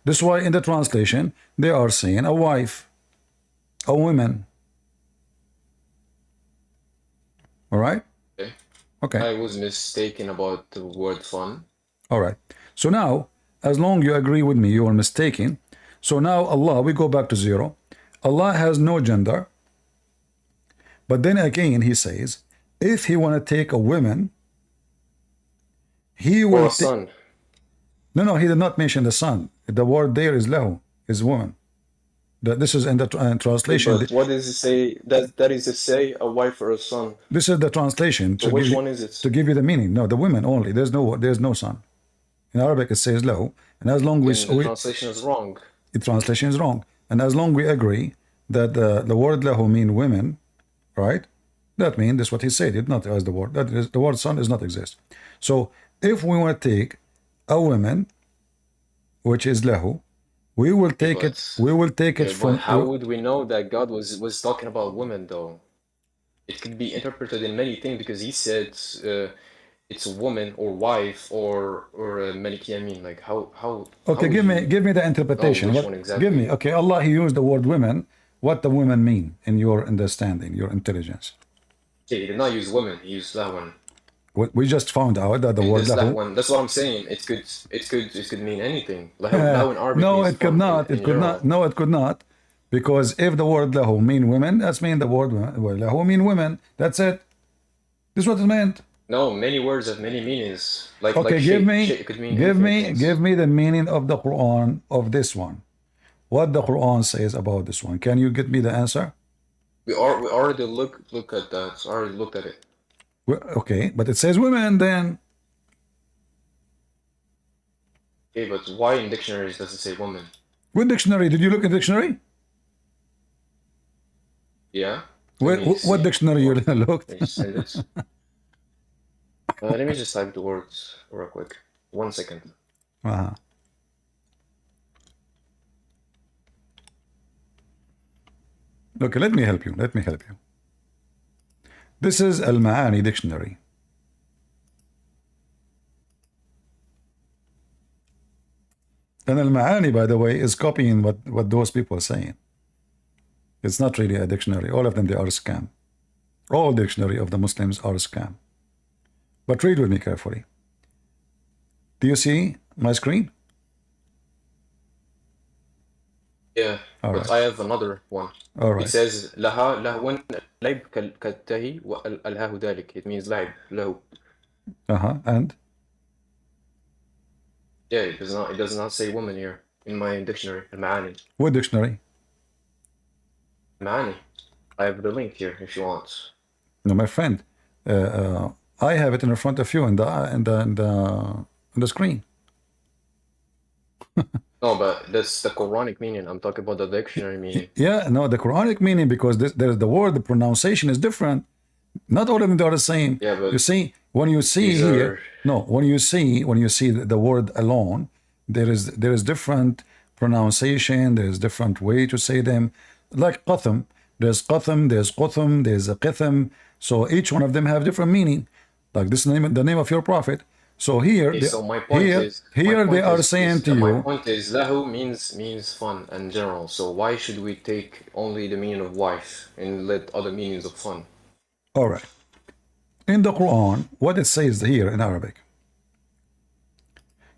This is why in the translation they are saying a wife, a woman. All right? Okay. I was mistaken about the word fun. All right. So now, as long you agree with me, you are mistaken. So now Allah, we go back to zero. Allah has no gender. But then again, he says, if he want to take a woman, he will. Or a son. No, he did not mention the son. The word there is lahu, is woman. This is in the translation. But what does it say? That is to say a wife or a son. This is the translation. So which one is it? To give you the meaning. No, the women only. There's no son. In Arabic it says lahu. And as long Then the translation is wrong. the translation is wrong. And as long we agree that the word lahu mean women, right? That means that's what he said. It not as the word. That is, the word son does not exist. So if we want to take a woman, which is lahu, we will take it. We will take it from. But how would we know that God was talking about women though? It could be interpreted in many things because he said it's a woman or wife or a maliki yamin. Like how? Okay, give me the interpretation. Which one exactly? Give me. Okay, Allah he used the word women. What the women mean in your understanding, your intelligence? Okay, he did not use women. He used that one. We just found out that the word that one. That's what I'm saying. It could mean anything. Like in Arabic no, it could not. It could not. No, it could not. Because if the word lahu mean women, that's mean the word lahu mean women. That's it. This is what it meant. No, many words have many meanings. Like okay, like give me the meaning of the Quran of this one. What the Quran says about this one. Can you get me the answer? We already look at that. I already looked at it. Okay, but it says women then. Okay, but why in dictionaries does it say woman? What dictionary? Did you look at dictionary? Yeah. What dictionary you looked? Let me just type the words real quick. 1 second. Okay, let me help you. This is Al-Ma'ani dictionary. And Al-Ma'ani, by the way, is copying what those people are saying. It's not really a dictionary. All of them, they are a scam. All dictionary of the Muslims are a scam. But read with me carefully. Do you see my screen? Yeah, all but right. I have another one. All right. It says لها لهو لعب كالتهي وألهاه ذلك. It means لعب له. And? Yeah, it does not say woman here in my dictionary. Al-Ma'ani. What dictionary? Ma'ani. I have the link here if you want. No, my friend. I have it in front of you in the screen. No, but that's the Quranic meaning. I'm talking about the dictionary meaning. Yeah, no, the Quranic meaning, because there's the word, the pronunciation is different. Not all of them are the same. Yeah, but you see, when you see here, when you see the word alone, there is different pronunciation. There's different way to say them. Like qatham, there's qatham, there's qutham, there's a qitham. So each one of them have different meaning. Like this name, the name of your prophet. So here, okay, so my point is, they are saying to you. My point is, lahu means fun in general. So why should we take only the meaning of wife and let other meanings of fun? All right. In the Quran, what it says here in Arabic.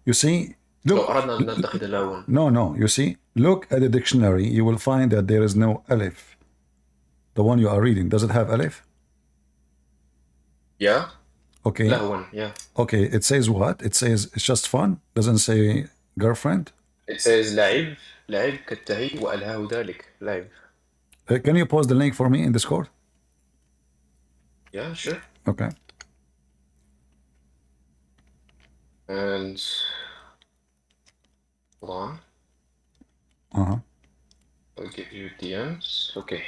You see, look. No. You see, look at the dictionary. You will find that there is no alif. The one you are reading, does it have alif? Yeah. Okay. Lahwan, yeah. Okay, it says what? It says it's just fun. Doesn't say girlfriend. It says لعب كالتهي وألهاه ذلك. لعب. Can you post the link for me in Discord? Yeah, sure. Okay. And hold on. I'll give you DMs. Okay.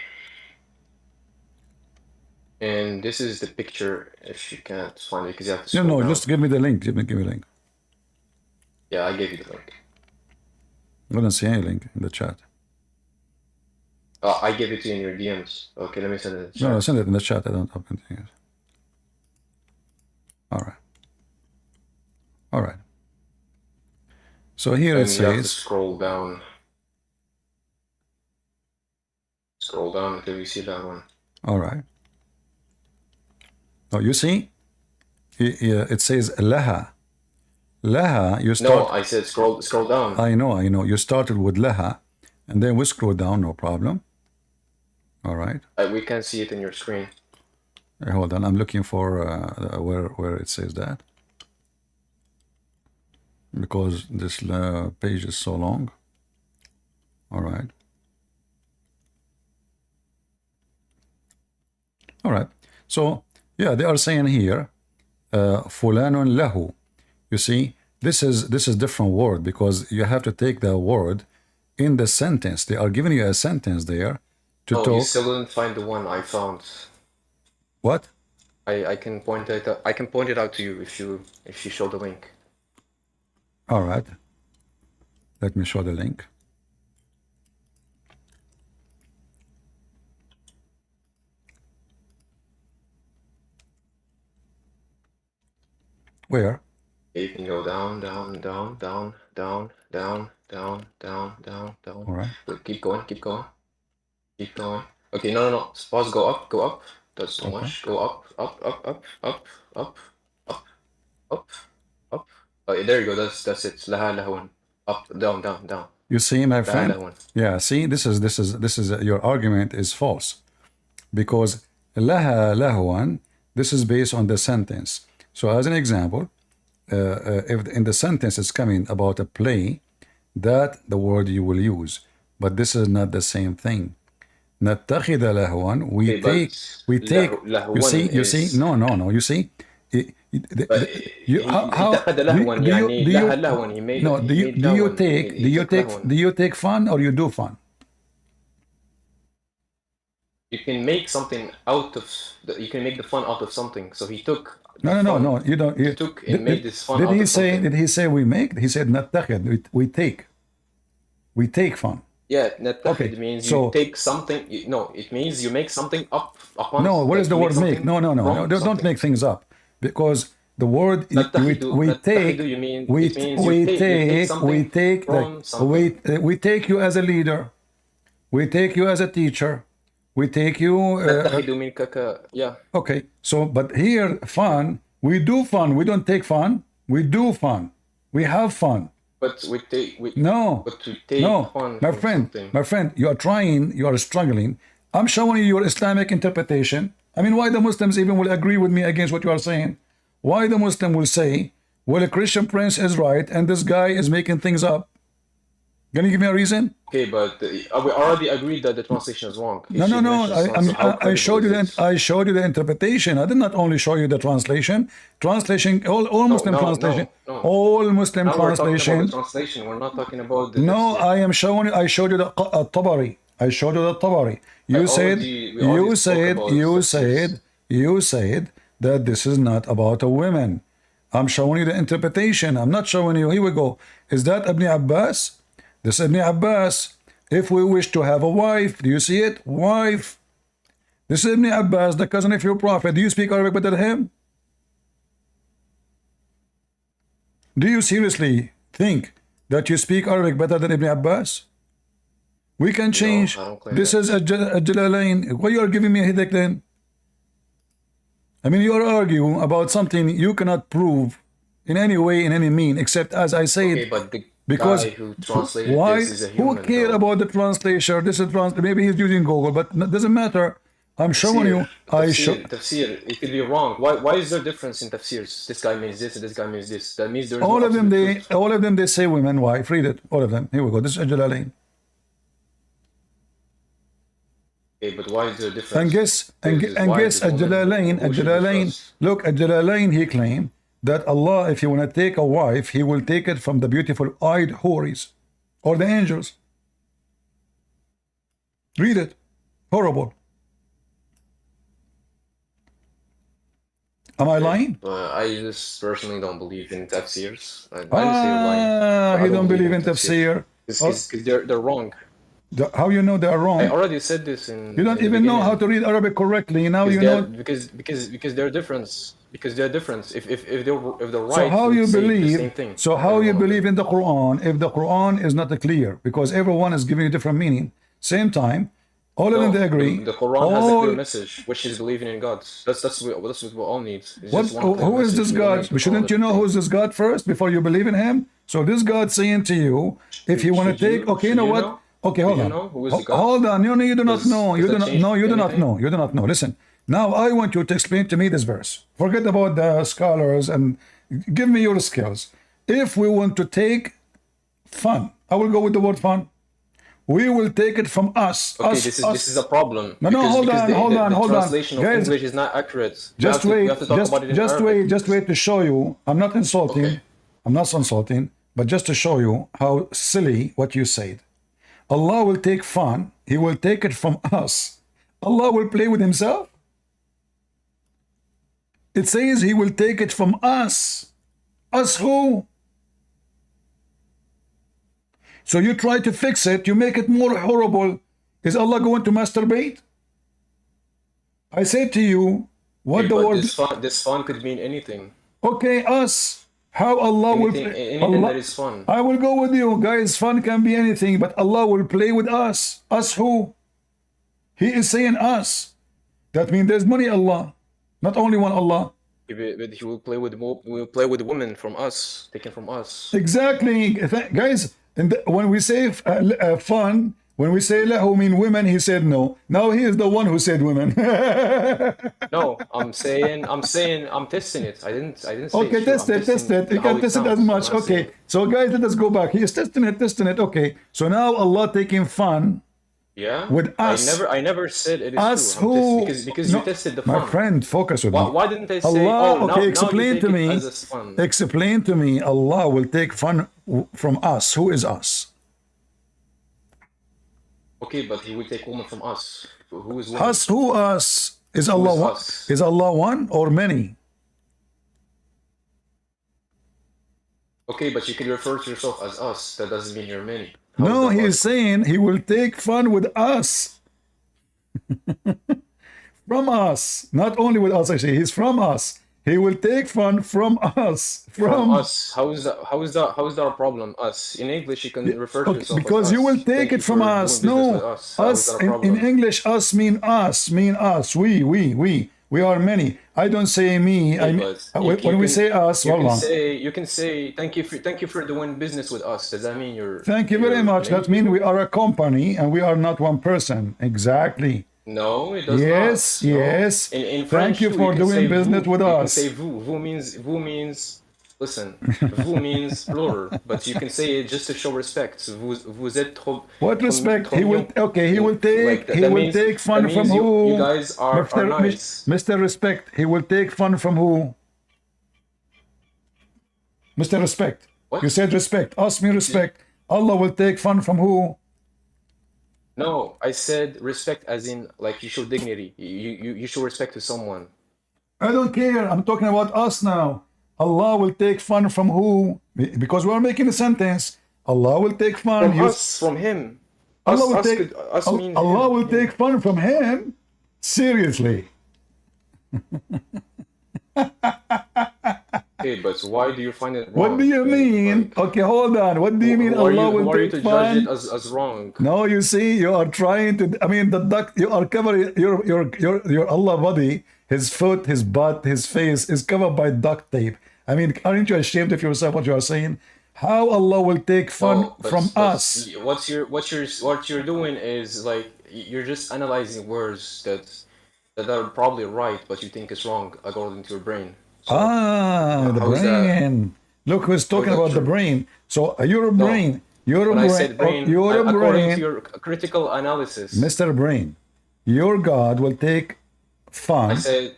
And this is the picture, if you can't find it, because you have to scroll down. Just give me the link. Give me the link. Yeah, I gave you the link. I don't see any link in the chat. I gave it to you in your DMs. Okay, let me send it in the chat. No, send it in the chat. I don't have anything else. All right. So here it says. You have to scroll down. Scroll down until you see that one. All right. Oh, you see? It says laha. Laha, you start. No, I said scroll down. I know. You started with laha, and then we scroll down, no problem. All right. We can't see it in your screen. Hold on, I'm looking for where it says that. Because this page is so long. All right. All right. So, yeah, they are saying here, fulanun lahu. You see, this is different word, because you have to take the word in the sentence. They are giving you a sentence there to Oh, you talk. still didn't find the one I found. What? I can point it out. I can point it out to you if you show the link. All right. Let me show the link. Where? You can go down, down, down, down, down, down, down, down, down, down. All right. Wait, keep going, keep going, keep going. Okay, no, no, no. Pause. Go up, go up. That's too much. Go up, up, up, up, up, up, up, up, up. Oh, there you go. That's it. Laha lahwan. Up, down, down, down. You see, my Laha friend? lahwan. Yeah, see, this is your argument is false, because laha lahwan, this is based on the sentence. So as an example, if in the sentence is coming about a play, that the word you will use, but this is not the same thing. نتخذ لهوا, we take, you see, no, you see, do you take fun or you do fun? You can make something out of, you can make the fun out of something. So he took. No, you don't. He took and made this fun out of something. Did he say we make? He said نتخذ, we take. We take fun. Yeah, نتخذ means you take something. No, it means you make something up upon. No, what is the word make? No, don't make things up, because the word we take you as a leader, we take you as a teacher, we take you. Yeah. Okay, so but here fun, we do fun. We don't take fun. We do fun. We have fun. But we take. But to take fun. My friend, you are struggling. I'm showing you your Islamic interpretation. I mean, why the Muslims even will agree with me against what you are saying? Why the Muslim will say, well, a Christian prince is right and this guy is making things up? Can you give me a reason? Okay, but we already agreed that the translation is wrong. No. I showed you the interpretation. I did not only show you the translation. All Muslim translation. All Muslim translation. We're not talking about the. No, I showed you the Tabari. I showed you the Tabari. You said that this is not about a woman. I'm showing you the interpretation. I'm not showing you. Here we go. Is that Ibn Abbas? This is Ibn Abbas. If we wish to have a wife, do you see it? Wife. This is Ibn Abbas, the cousin of your prophet. Do you speak Arabic better than him? Do you seriously think that you speak Arabic better than Ibn Abbas? We can change. No, this is a Jalalain. Why you are giving me a headache then? I mean, you are arguing about something you cannot prove in any way, in any mean, except as I said. Okay, but the because guy who translated why? this is a human. Who cares about the translation? This is maybe he's using Google, but it doesn't matter. I'm showing you. Tafsir. It could be wrong. Why is there difference in tafsirs? This guy means this, and this guy means this. That means there's all of them. They say women. Wife. Read it. All of them. Here we go. This is Jalalain. Okay, but why is there a difference? And guess at Jalalain. Look at Jalalain. He claimed that Allah, if you want to take a wife, He will take it from the beautiful eyed houris or the angels. Read it. Horrible. Am I lying? I just personally don't believe in tafsirs. I just say you're lying. He don't believe in tafsir. Because they're wrong. How you know they are wrong? I already said this in. You don't even know how to read Arabic correctly. Now you know because they're different. Because they're different. If they're right. So how you believe? The same thing. So how you believe in the Quran if the Quran is not clear? Because everyone is giving a different meaning. Same time, all of them they agree. The Quran has a clear message, which is believing in God. That's what we all need. Who is this God? Shouldn't you know who is this God first before you believe in Him? So this God saying to you, if you want to take, okay, you know what? Okay, hold on. Hold on. You do not know. You do not know. You do not know. You do not know. Listen. Now I want you to explain to me this verse. Forget about the scholars and give me your skills. If we want to take fun, I will go with the word fun. We will take it from us. Okay, this is a problem. No, hold on. The translation of English is not accurate. Just wait to show you. I'm not insulting. I'm not insulting, but just to show you how silly what you said. Allah will take fun. He will take it from us. Allah will play with himself. It says he will take it from us. Us who? So you try to fix it, you make it more horrible. Is Allah going to masturbate? I said to you, what the word... This fun could mean anything. Okay, us. How Allah will... Anything that is fun. I will go with you, guys. Fun can be anything, but Allah will play with us. Us who? He is saying us. That means there's many Allah. Not only one Allah. But he will play with women from us, taken from us. Exactly. Guys, when we say fun, when we say lahu mean women, he said no. Now he is the one who said women. No, I'm testing it. I didn't say okay, test it. You can test it as much. Okay. So guys, let us go back. He is testing it. Okay. So now Allah taking fun. Yeah. With us. I never said it is us true. Who? Because you tested the fun. My friend, focus with me. Why didn't I say Allah, okay, explain to me. Explain to me. Allah will take fun from us. Who is us? Okay, but he will take woman from us. Who is woman? Us, who us? Is Allah one? Is Allah one or many? Okay, but you can refer to yourself as us. That doesn't mean you're many. No, he is saying he will take fun with us. From us. Not only with us, actually. He's from us. He will take fun from us. From us. How is that a problem? Us. In English, you can refer to yourself because as you will us. take it from us. No. Us in English, us mean us. We are many. I don't say me. When we say us, you can say thank you for doing business with us. Does that mean you're? Thank you very much. That means we are a company and we are not one person. Exactly. No, it does not. Yes. In Thank you for doing business with us. You can say vous means. Listen, vous means plural, but you can say it just to show respect. Vous êtes trop. What respect? He will. Okay, he will take. He will take fun from who? You guys are nice. Mr. Respect. He will take fun from who? Mr. Respect. What? You said respect. Ask me respect. Allah will take fun from who? No, I said respect as in like you show dignity. You show respect to someone. I don't care. I'm talking about us now. Allah will take fun from who? Because we are making a sentence. Allah will take fun from us, from him. Allah will take fun from him. Seriously. Okay, but why do you find it wrong? What do you mean? Okay, hold on. What do you mean Allah will take fun? Judge it as wrong? No, you see, you are trying to. I mean, the duck. You are covering your Allah body. His foot, his butt, his face is covered by duct tape. I mean, aren't you ashamed of yourself? What you are saying? How Allah will take fun from us? What you're doing is like you're just analyzing words that are probably right, but you think it's wrong according to your brain. So, the brain. Look who's talking about the brain. So your brain. I said brain, according to your critical analysis. Mr. Brain, your God will take fun. I said,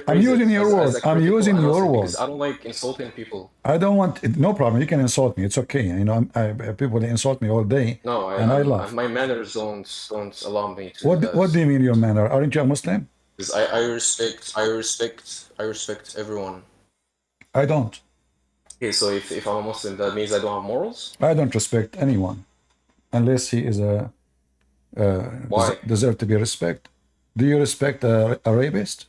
I'm using your words. I'm using your words. I don't like insulting people. I don't want it. No problem. You can insult me. It's okay. You know, people insult me all day. No, I laugh. My manners don't allow me to. What do you mean your manner? Aren't you a Muslim? Because I respect everyone. I don't. Okay, so if I'm a Muslim, that means I don't have morals? I don't respect anyone, unless he is deserve to be respected. Do you respect a rapist?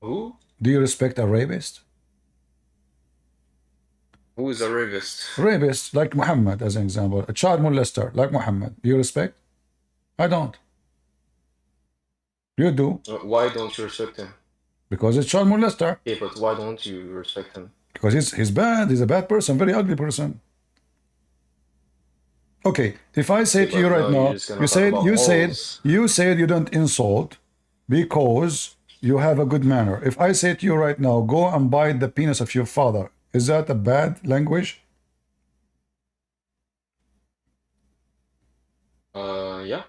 Who? Do you respect a rapist? Who is a rapist? Rapist, like Muhammad, as an example. A child molester, like Muhammad. Do you respect? I don't. You do. Why don't you respect him? Because it's child molester. Yeah, but why don't you respect him? Because he's bad. He's a bad person, very ugly person. Okay, if I say to you right now, you said you don't insult because you have a good manner. If I say to you right now, go and bite the penis of your father, is that a bad language? Yeah.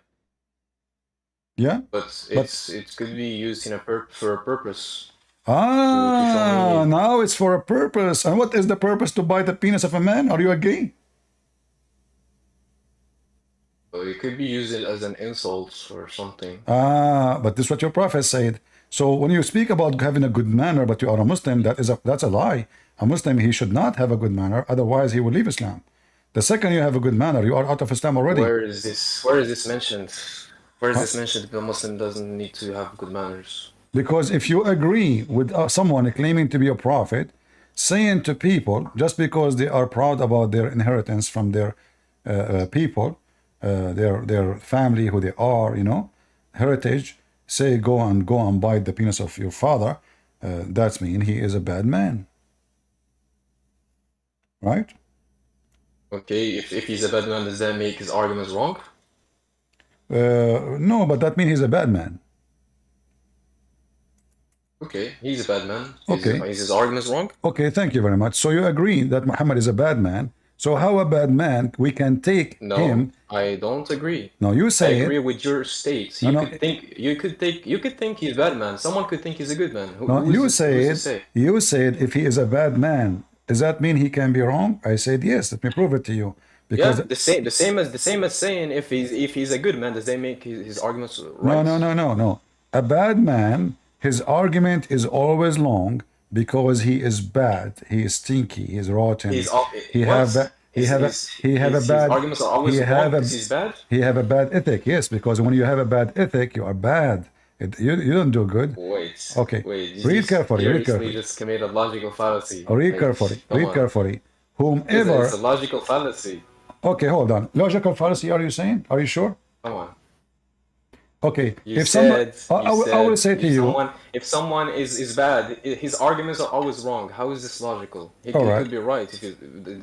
Yeah. But it could be used for a purpose. to show Ah, me. now it's for a purpose. And what is the purpose to bite the penis of a man? Are you gay? It could be used as an insult or something. Ah, but this is what your prophet said. So when you speak about having a good manner, but you are a Muslim, that's a lie. A Muslim, he should not have a good manner, otherwise he will leave Islam. The second you have a good manner, you are out of Islam already. Where is this mentioned? Where is this mentioned that the Muslim doesn't need to have good manners? Because if you agree with someone claiming to be a prophet, saying to people, just because they are proud about their inheritance from their people, their family, who they are, you know, heritage, say go and bite the penis of your father, that's mean he is a bad man, right? Okay, if he's a bad man, does that make his arguments wrong? No, but that means he's a bad man. Okay, he's a bad man. Okay. Is his arguments wrong? Okay, thank you very much. So you agree that Muhammad is a bad man. So how a bad man we can take No, him? I don't agree. No, you I say agree it. with your state. No, You no. could think he's a bad man. Someone could think he's a good man. No, who's you to said say? you said if he is a bad man, does that mean he can be wrong? I said yes. Let me prove it to you. Yeah, Because the same as saying if he's a good man, does that make his arguments right? no. A bad man, his argument is always long because he is bad. He is stinky. He is rotten. He's all, He what? have ba- he have a he have a His bad arguments are always he wrong have a because he's bad. he have a bad ethic. Yes, because when you have a bad ethic, you are bad. You don't do good. Wait. Okay. Wait. Read carefully. You Read recently carefully. just committed a logical fallacy. Read Like, carefully. come Read on. carefully. Whomever. It's a logical fallacy. Okay, hold on. Logical fallacy, are you saying? Are you sure? Come on. Okay. You If someone, said, I will say to you. if someone is bad, his arguments are always wrong. How is this logical? He All right. could be right. If it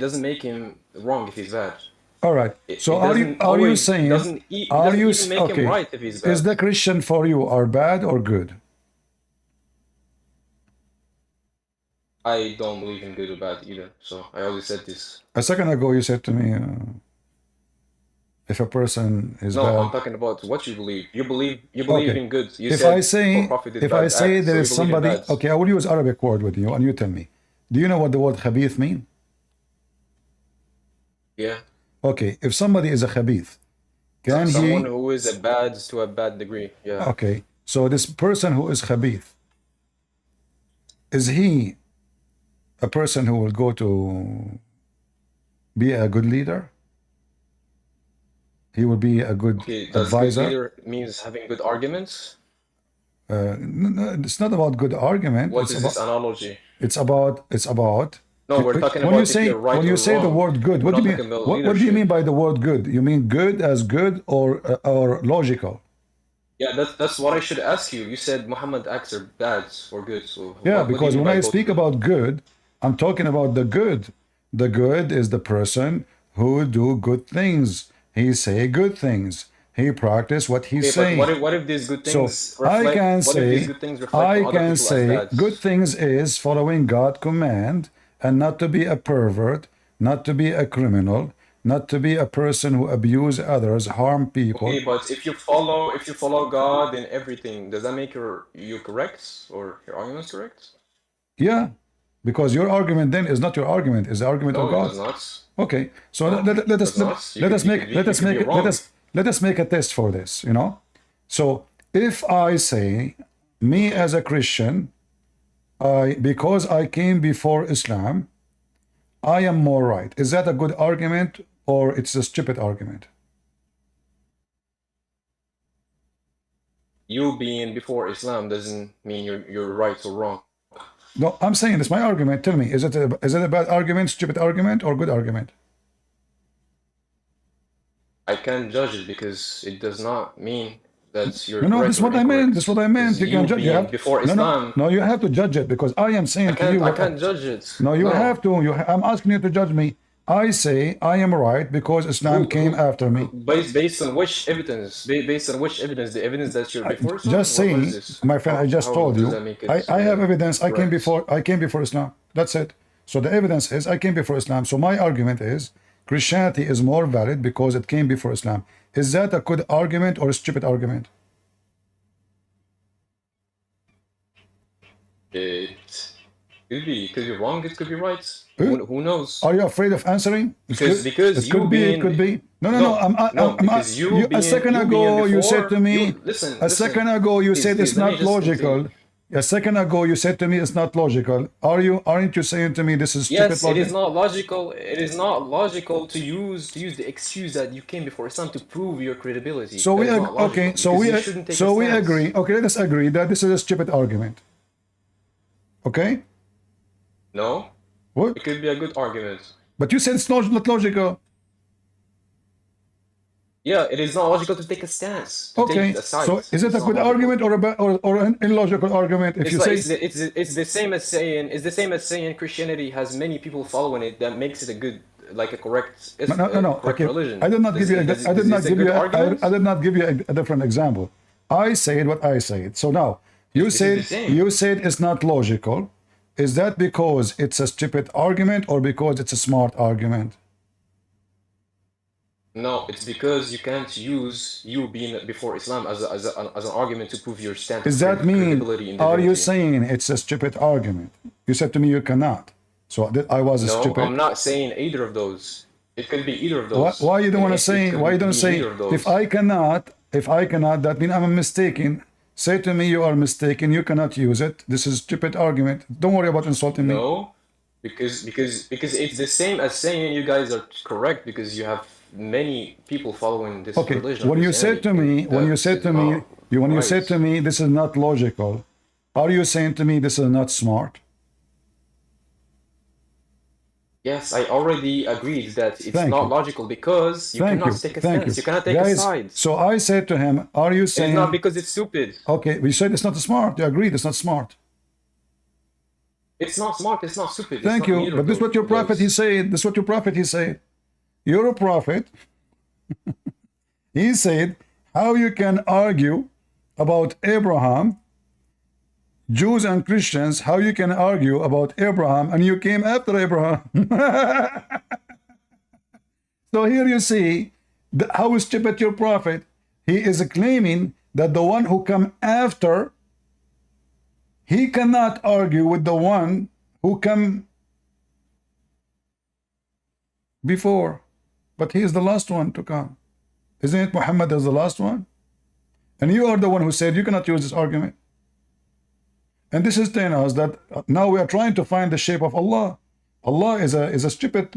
doesn't make him wrong if he's bad. All right. So are you saying? It Are doesn't you even make him okay? right if he's bad. Is the Christian for you are bad or good? I don't believe in good or bad either. So I always said this. A second ago, you said to me, if a person is No, bad. I'm talking about what you believe. You believe Okay. in good. You If said I say, for profit did if I bad say acts, there so is you believe in somebody, bad. okay, I will use Arabic word with you, and you tell me. Do you know what the word khabith mean? Yeah. Okay, if somebody is a khabith, can Someone he? who is a bad to a bad degree. Yeah. Okay, so this person who is khabith, is he a person who will go to be a good leader? He will be a good Okay, does good advisor. leader means having good arguments? It's not about good argument. What is this analogy? It's about. No, we're talking When about you if say you're right when you or say the wrong. word good, We're what do not you mean? talking about What do you mean leadership. by the word good? You mean good as good or logical? Yeah, that's what I should ask you. You said Muhammad acts are bad or good. So Yeah, what do you because mean when by I both speak of them? about good, I'm talking about the good. The good is the person who do good things. He say good things. He practice what he Okay, say. but what if these good So things reflect? What if these good things reflect on other people as bad? good things is following God command and not to be a pervert, not to be a criminal, not to be a person who abuse others, harm people. Okay, but if you follow God in everything, does that make you correct or your arguments correct? Yeah, because your argument then is not your argument, is the argument No, of it God. does not. Okay, so No, let it us does not. let us make let us You could make be it let wrong. us make a test for this, you know. So if I say me as a Christian, because I came before Islam, I am more right. Is that a good argument or it's a stupid argument? You being before Islam doesn't mean you're right or wrong. No, I'm saying it's my argument. Tell me, is it a bad argument, stupid argument, or good argument? I can't judge it because it does not mean that you're No, correct this is or what I meant. incorrect. This is what I meant. You can judge. You being have before no, Islam. no. You have to judge it because I am saying to you. I can't judge it. No, you have to. I'm asking you to judge me. I say I am right because Islam came after me. Based on which evidence? Based on which evidence? The evidence that you're before Islam? Just What saying, is this? my friend. I just How told does you. that make it, I have evidence. I came correct? before Islam. That's it. So the evidence is I came before Islam. So my argument is Christianity is more valid because it came before Islam. Is that a good argument or a stupid argument? It could be wrong, it could be right. Who? Who knows? Are you afraid of answering? Because it you could be. being It could be. No. because you being a second you ago being you said before, to me. listen. A second ago you said it's let me not just logical. continue. A second ago you said to me it's not logical. Aren't you saying to me this is stupid Yes, logic? it is not logical. It is not logical to use the excuse that you came before Islam to prove your credibility. So we That is not logical, okay. So because we you shouldn't take a so we stance. agree. Okay, let us agree that this is a stupid argument. Okay. No, What? it could be a good argument. But you said it's not logical. Yeah, it is not logical to take a stance. To Okay. take a side. So is it It's a not good logical. argument or an illogical argument if It's you like say? it's the same as saying Christianity has many people following it. That makes it a good, like a correct, No. correct Okay. religion. I did not give you. I did not give you. Argument? I did not give you a different example. I said what I said. So now you This is said the same. it's not logical. Is that because it's a stupid argument or because it's a smart argument? No, it's because you can't use you being before Islam as an argument to prove your stance. Does that mean? Credibility in Are you divinity. saying it's a stupid argument? You said to me you cannot. So I was No, stupid. I'm not saying either of those. It could be either of those. Why you don't want to say? It could Why you don't be say? either of those. If I cannot, that means I'm mistaken. Say to me you are mistaken. You cannot use it. This is stupid argument. Don't worry about insulting me. No, because it's the same as saying you guys are correct because you have many people following this Okay. religion. When you said to me, when you said to me, this is not logical. Are you saying to me this is not smart? Yes, I already agreed that it's Thank not you. logical because you cannot take a stance. You cannot take a Guys, side. so I said to him, are you It's saying? not because it's stupid. Okay, we said it's not smart. You agreed it's not smart. It's not smart. It's not stupid. It's Thank not you. neither But of this is what your those. prophet he said. This is what your prophet he said. You're a prophet. He said, how you can argue about Abraham, Jews and Christians, how you can argue about Abraham, and you came after Abraham. So here you see how stupid your prophet. He is claiming that the one who come after, he cannot argue with the one who come before. But he is the last one to come. Isn't it Muhammad is the last one? And you are the one who said you cannot use this argument. And this is telling us that now we are trying to find the shape of Allah. Allah is a stupid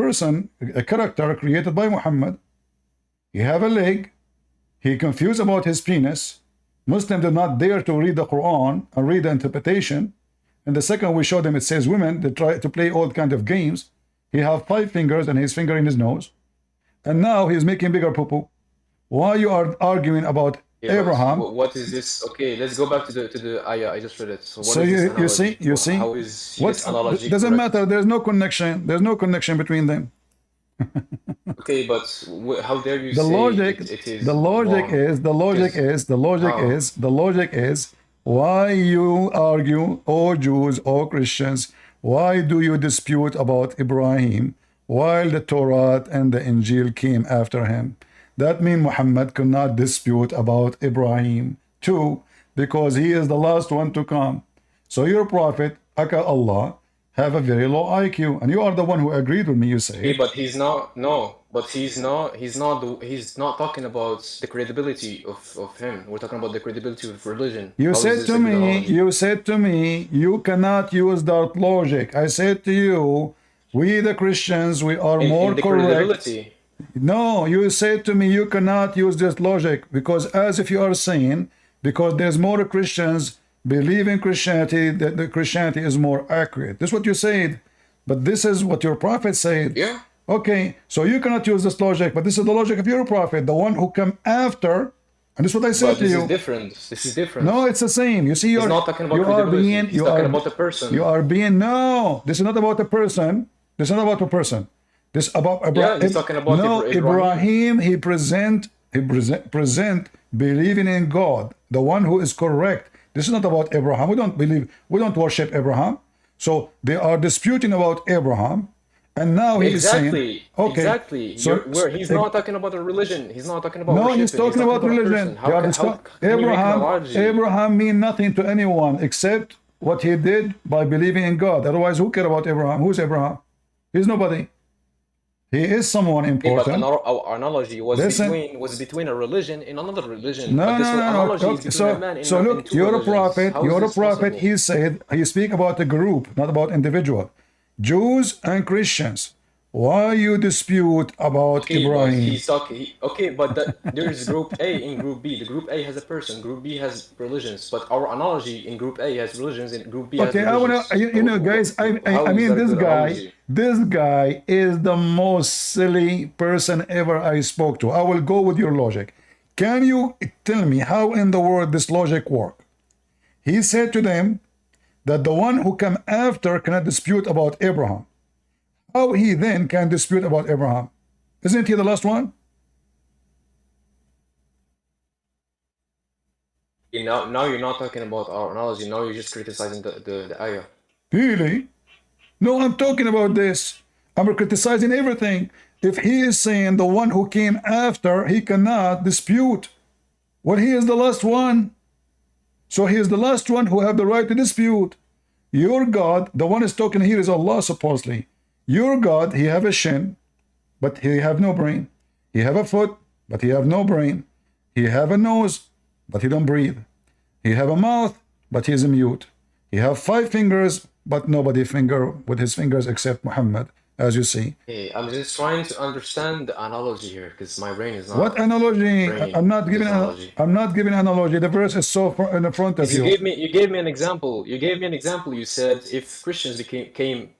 person, a character created by Muhammad. He have a leg. He confused about his penis. Muslims do not dare to read the Quran and read the interpretation. And the second we show them it says women, they try to play all kind of games. He have 5 fingers and his finger in his nose. And now he's making bigger poo-poo. Why you are arguing about Abraham? What is this? Okay, let's go back to the ayah. I just read it. So, what So is this you see, How is what his analogy doesn't correct? matter. There's no connection. There's no connection between them. Okay, but how dare you The say logic, it is the logic wrong? is, the logic Because- is, the logic How? is, the logic is, why you argue, oh Jews, oh Christians, why do you dispute about Ibrahim while the Torah and the Injil came after him? That means Muhammad could not dispute about Ibrahim too, because he is the last one to come. So your prophet, Aka Allah, have a very low IQ, and you are the one who agreed with me. You say, Okay, but he's not. No, but he's not. He's not talking about the credibility of him. We're talking about the credibility of religion. You How is said this to a good me, analogy? you said to me, you cannot use that logic. I said to you, we the Christians, we are more in the correct. credibility. No, you said to me, you cannot use this logic because as if you are saying, because there's more Christians believe in Christianity, that the Christianity is more accurate. This is what you said, but this is what your prophet said. Yeah. Okay, so you cannot use this logic, but this is the logic of your prophet, the one who come after, and this is what I said But to this you. is different. This is different. No, it's the same. You see, He's not talking about you are credibility. being, He's talking about a person. You are being, no, this is not about a person. This is not about a person. This is about Abraham. Yeah, he's talking about no, Ibrahim. he present believing in God, the one who is correct. This is not about Abraham. We don't worship Abraham. So they are disputing about Abraham. And now he is saying, okay, exactly. so He's not talking about a religion. He's not talking about no, worshiping. he's talking about a religion. person. How can you make an analogy? Abraham mean nothing to anyone except what he did by believing in God. Otherwise, who cares about Abraham? Who's Abraham? He's nobody. He is someone Okay, but important. our analogy was Listen. between a religion and another religion. No, But this no, no, no. analogy is Okay, between a man so and look, two you're a religions. prophet. How is You're a this prophet. possible? He said, he speak about a group, not about individual. Jews and Christians. Why you dispute about Okay, but Ibrahim? he's talking. Okay, but there is group A and group B. The group A has a person. Group B has religions. But our analogy in group A has religions and group B has Okay, I wanna, religions. you know, guys. How I is mean, that a good analogy? this guy is the most silly person ever I spoke to. I will go with your logic. Can you tell me how in the world this logic work? He said to them that the one who come after cannot dispute about Abraham. How he then can dispute about Abraham? Isn't he the last one? Now you're not talking about our analogy. Now you're just criticizing the ayah. Really? No, I'm talking about this. I'm criticizing everything. If he is saying the one who came after, he cannot dispute. Well, he is the last one. So he is the last one who have the right to dispute. Your God, the one is talking here is Allah supposedly. Your God, he have a shin, but he have no brain. He have a foot, but he have no brain. He have a nose, but he don't breathe. He have a mouth, but he is mute. He have 5 fingers, but nobody finger with his fingers except Muhammad, as you see. Hey, I'm just trying to understand the analogy here because my brain is not. What analogy? training I'm not giving. this analogy. I'm not giving analogy. The verse is so far in the front of You you. gave me an example. You gave me an example. You said if Christians came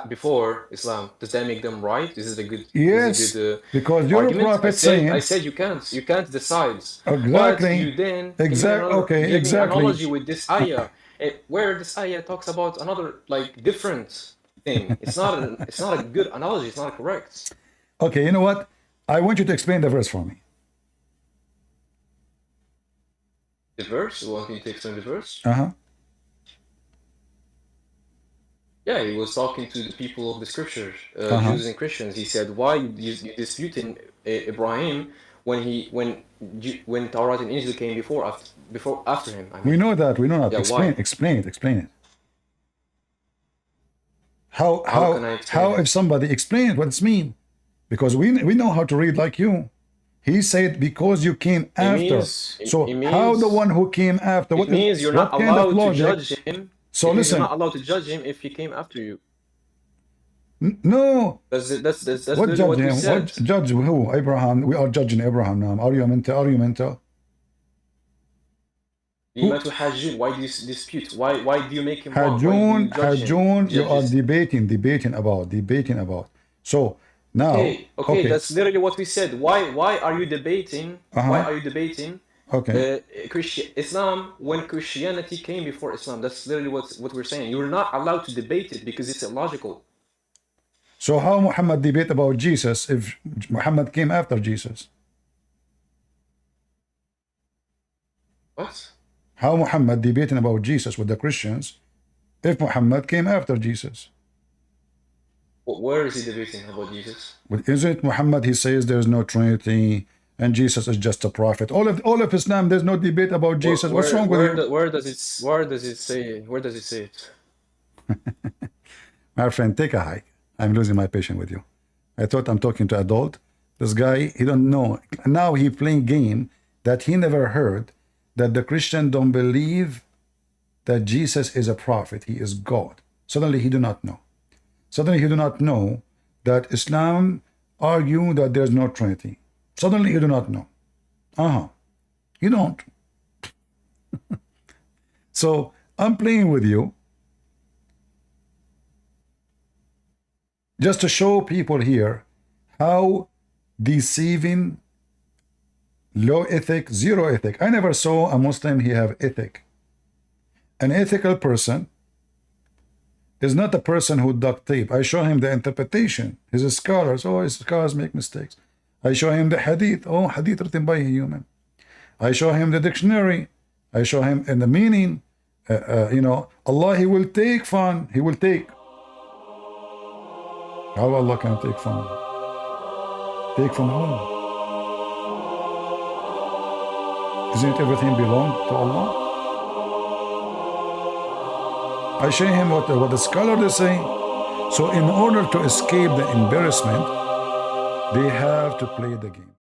before Islam, does that make them right? Is it a good? Yes, Is it a good, because you're a argument? prophet saying. I said you can't decide. Exactly. But you then Okay, gave me exactly. analogy with this ayah, where this ayah talks about another like different thing. It's not a good analogy. It's not correct. Okay, you know what? I want you to explain the verse for me. The verse. You want me to explain the verse? Uh-huh. Yeah, he was talking to the people of the scriptures, Jews and Christians. He said, "Why you disputing Ibrahim when Torah and Injil came after him?" I mean, We know that. We know that. Yeah, Explain. why? Explain it. Explain it. How can I explain how it? if somebody explain what it's mean? Because we know how to read like you. He said because you came after. So how the one who came after? It means you're not what kind of allowed to logic? judge him. So It means listen. you're not allowed to judge him if he came after you. No. That's What literally judge what we him? said. What judge who? Abraham. We are judging Abraham now. Are you mental? Are you mental? Why do you dispute? Why do you make him wrong? Why do you judge him? Hajun, you are Judges. debating about. So now, Okay, that's literally what we said. Why are you debating? Why are you debating Okay. Islam when Christianity came before Islam? That's literally what we're saying. You're not allowed to debate it because it's illogical. So how Muhammad debate about Jesus if Muhammad came after Jesus? What? How Muhammad debating about Jesus with the Christians if Muhammad came after Jesus? Where is he debating about Jesus? But isn't Muhammad, he says there's no Trinity and Jesus is just a prophet. All of Islam, there's no debate about Jesus. What's wrong with you? Where does it say it? My friend, take a hike. I'm losing my patience with you. I thought I'm talking to adult. This guy, he don't know. Now he playing game that he never heard, that the Christian don't believe that Jesus is a prophet. He is God. Suddenly he do not know. Suddenly he do not know that Islam argue that there's no Trinity. Suddenly you do not know. You don't. So I'm playing with you just to show people here how deceiving, low ethic, zero ethic. I never saw a Muslim he have ethic. An ethical person is not a person who duct tape. I show him the interpretation. He's a scholar. So his scholars make mistakes. I show him the hadith. Oh, hadith written by a human. I show him the dictionary. I show him in the meaning. Allah, he will take fun. He will take. How Allah can take fun? Take from whom? Isn't everything belong to Allah? I show him what the scholar is saying. So in order to escape the embarrassment, they have to play the game.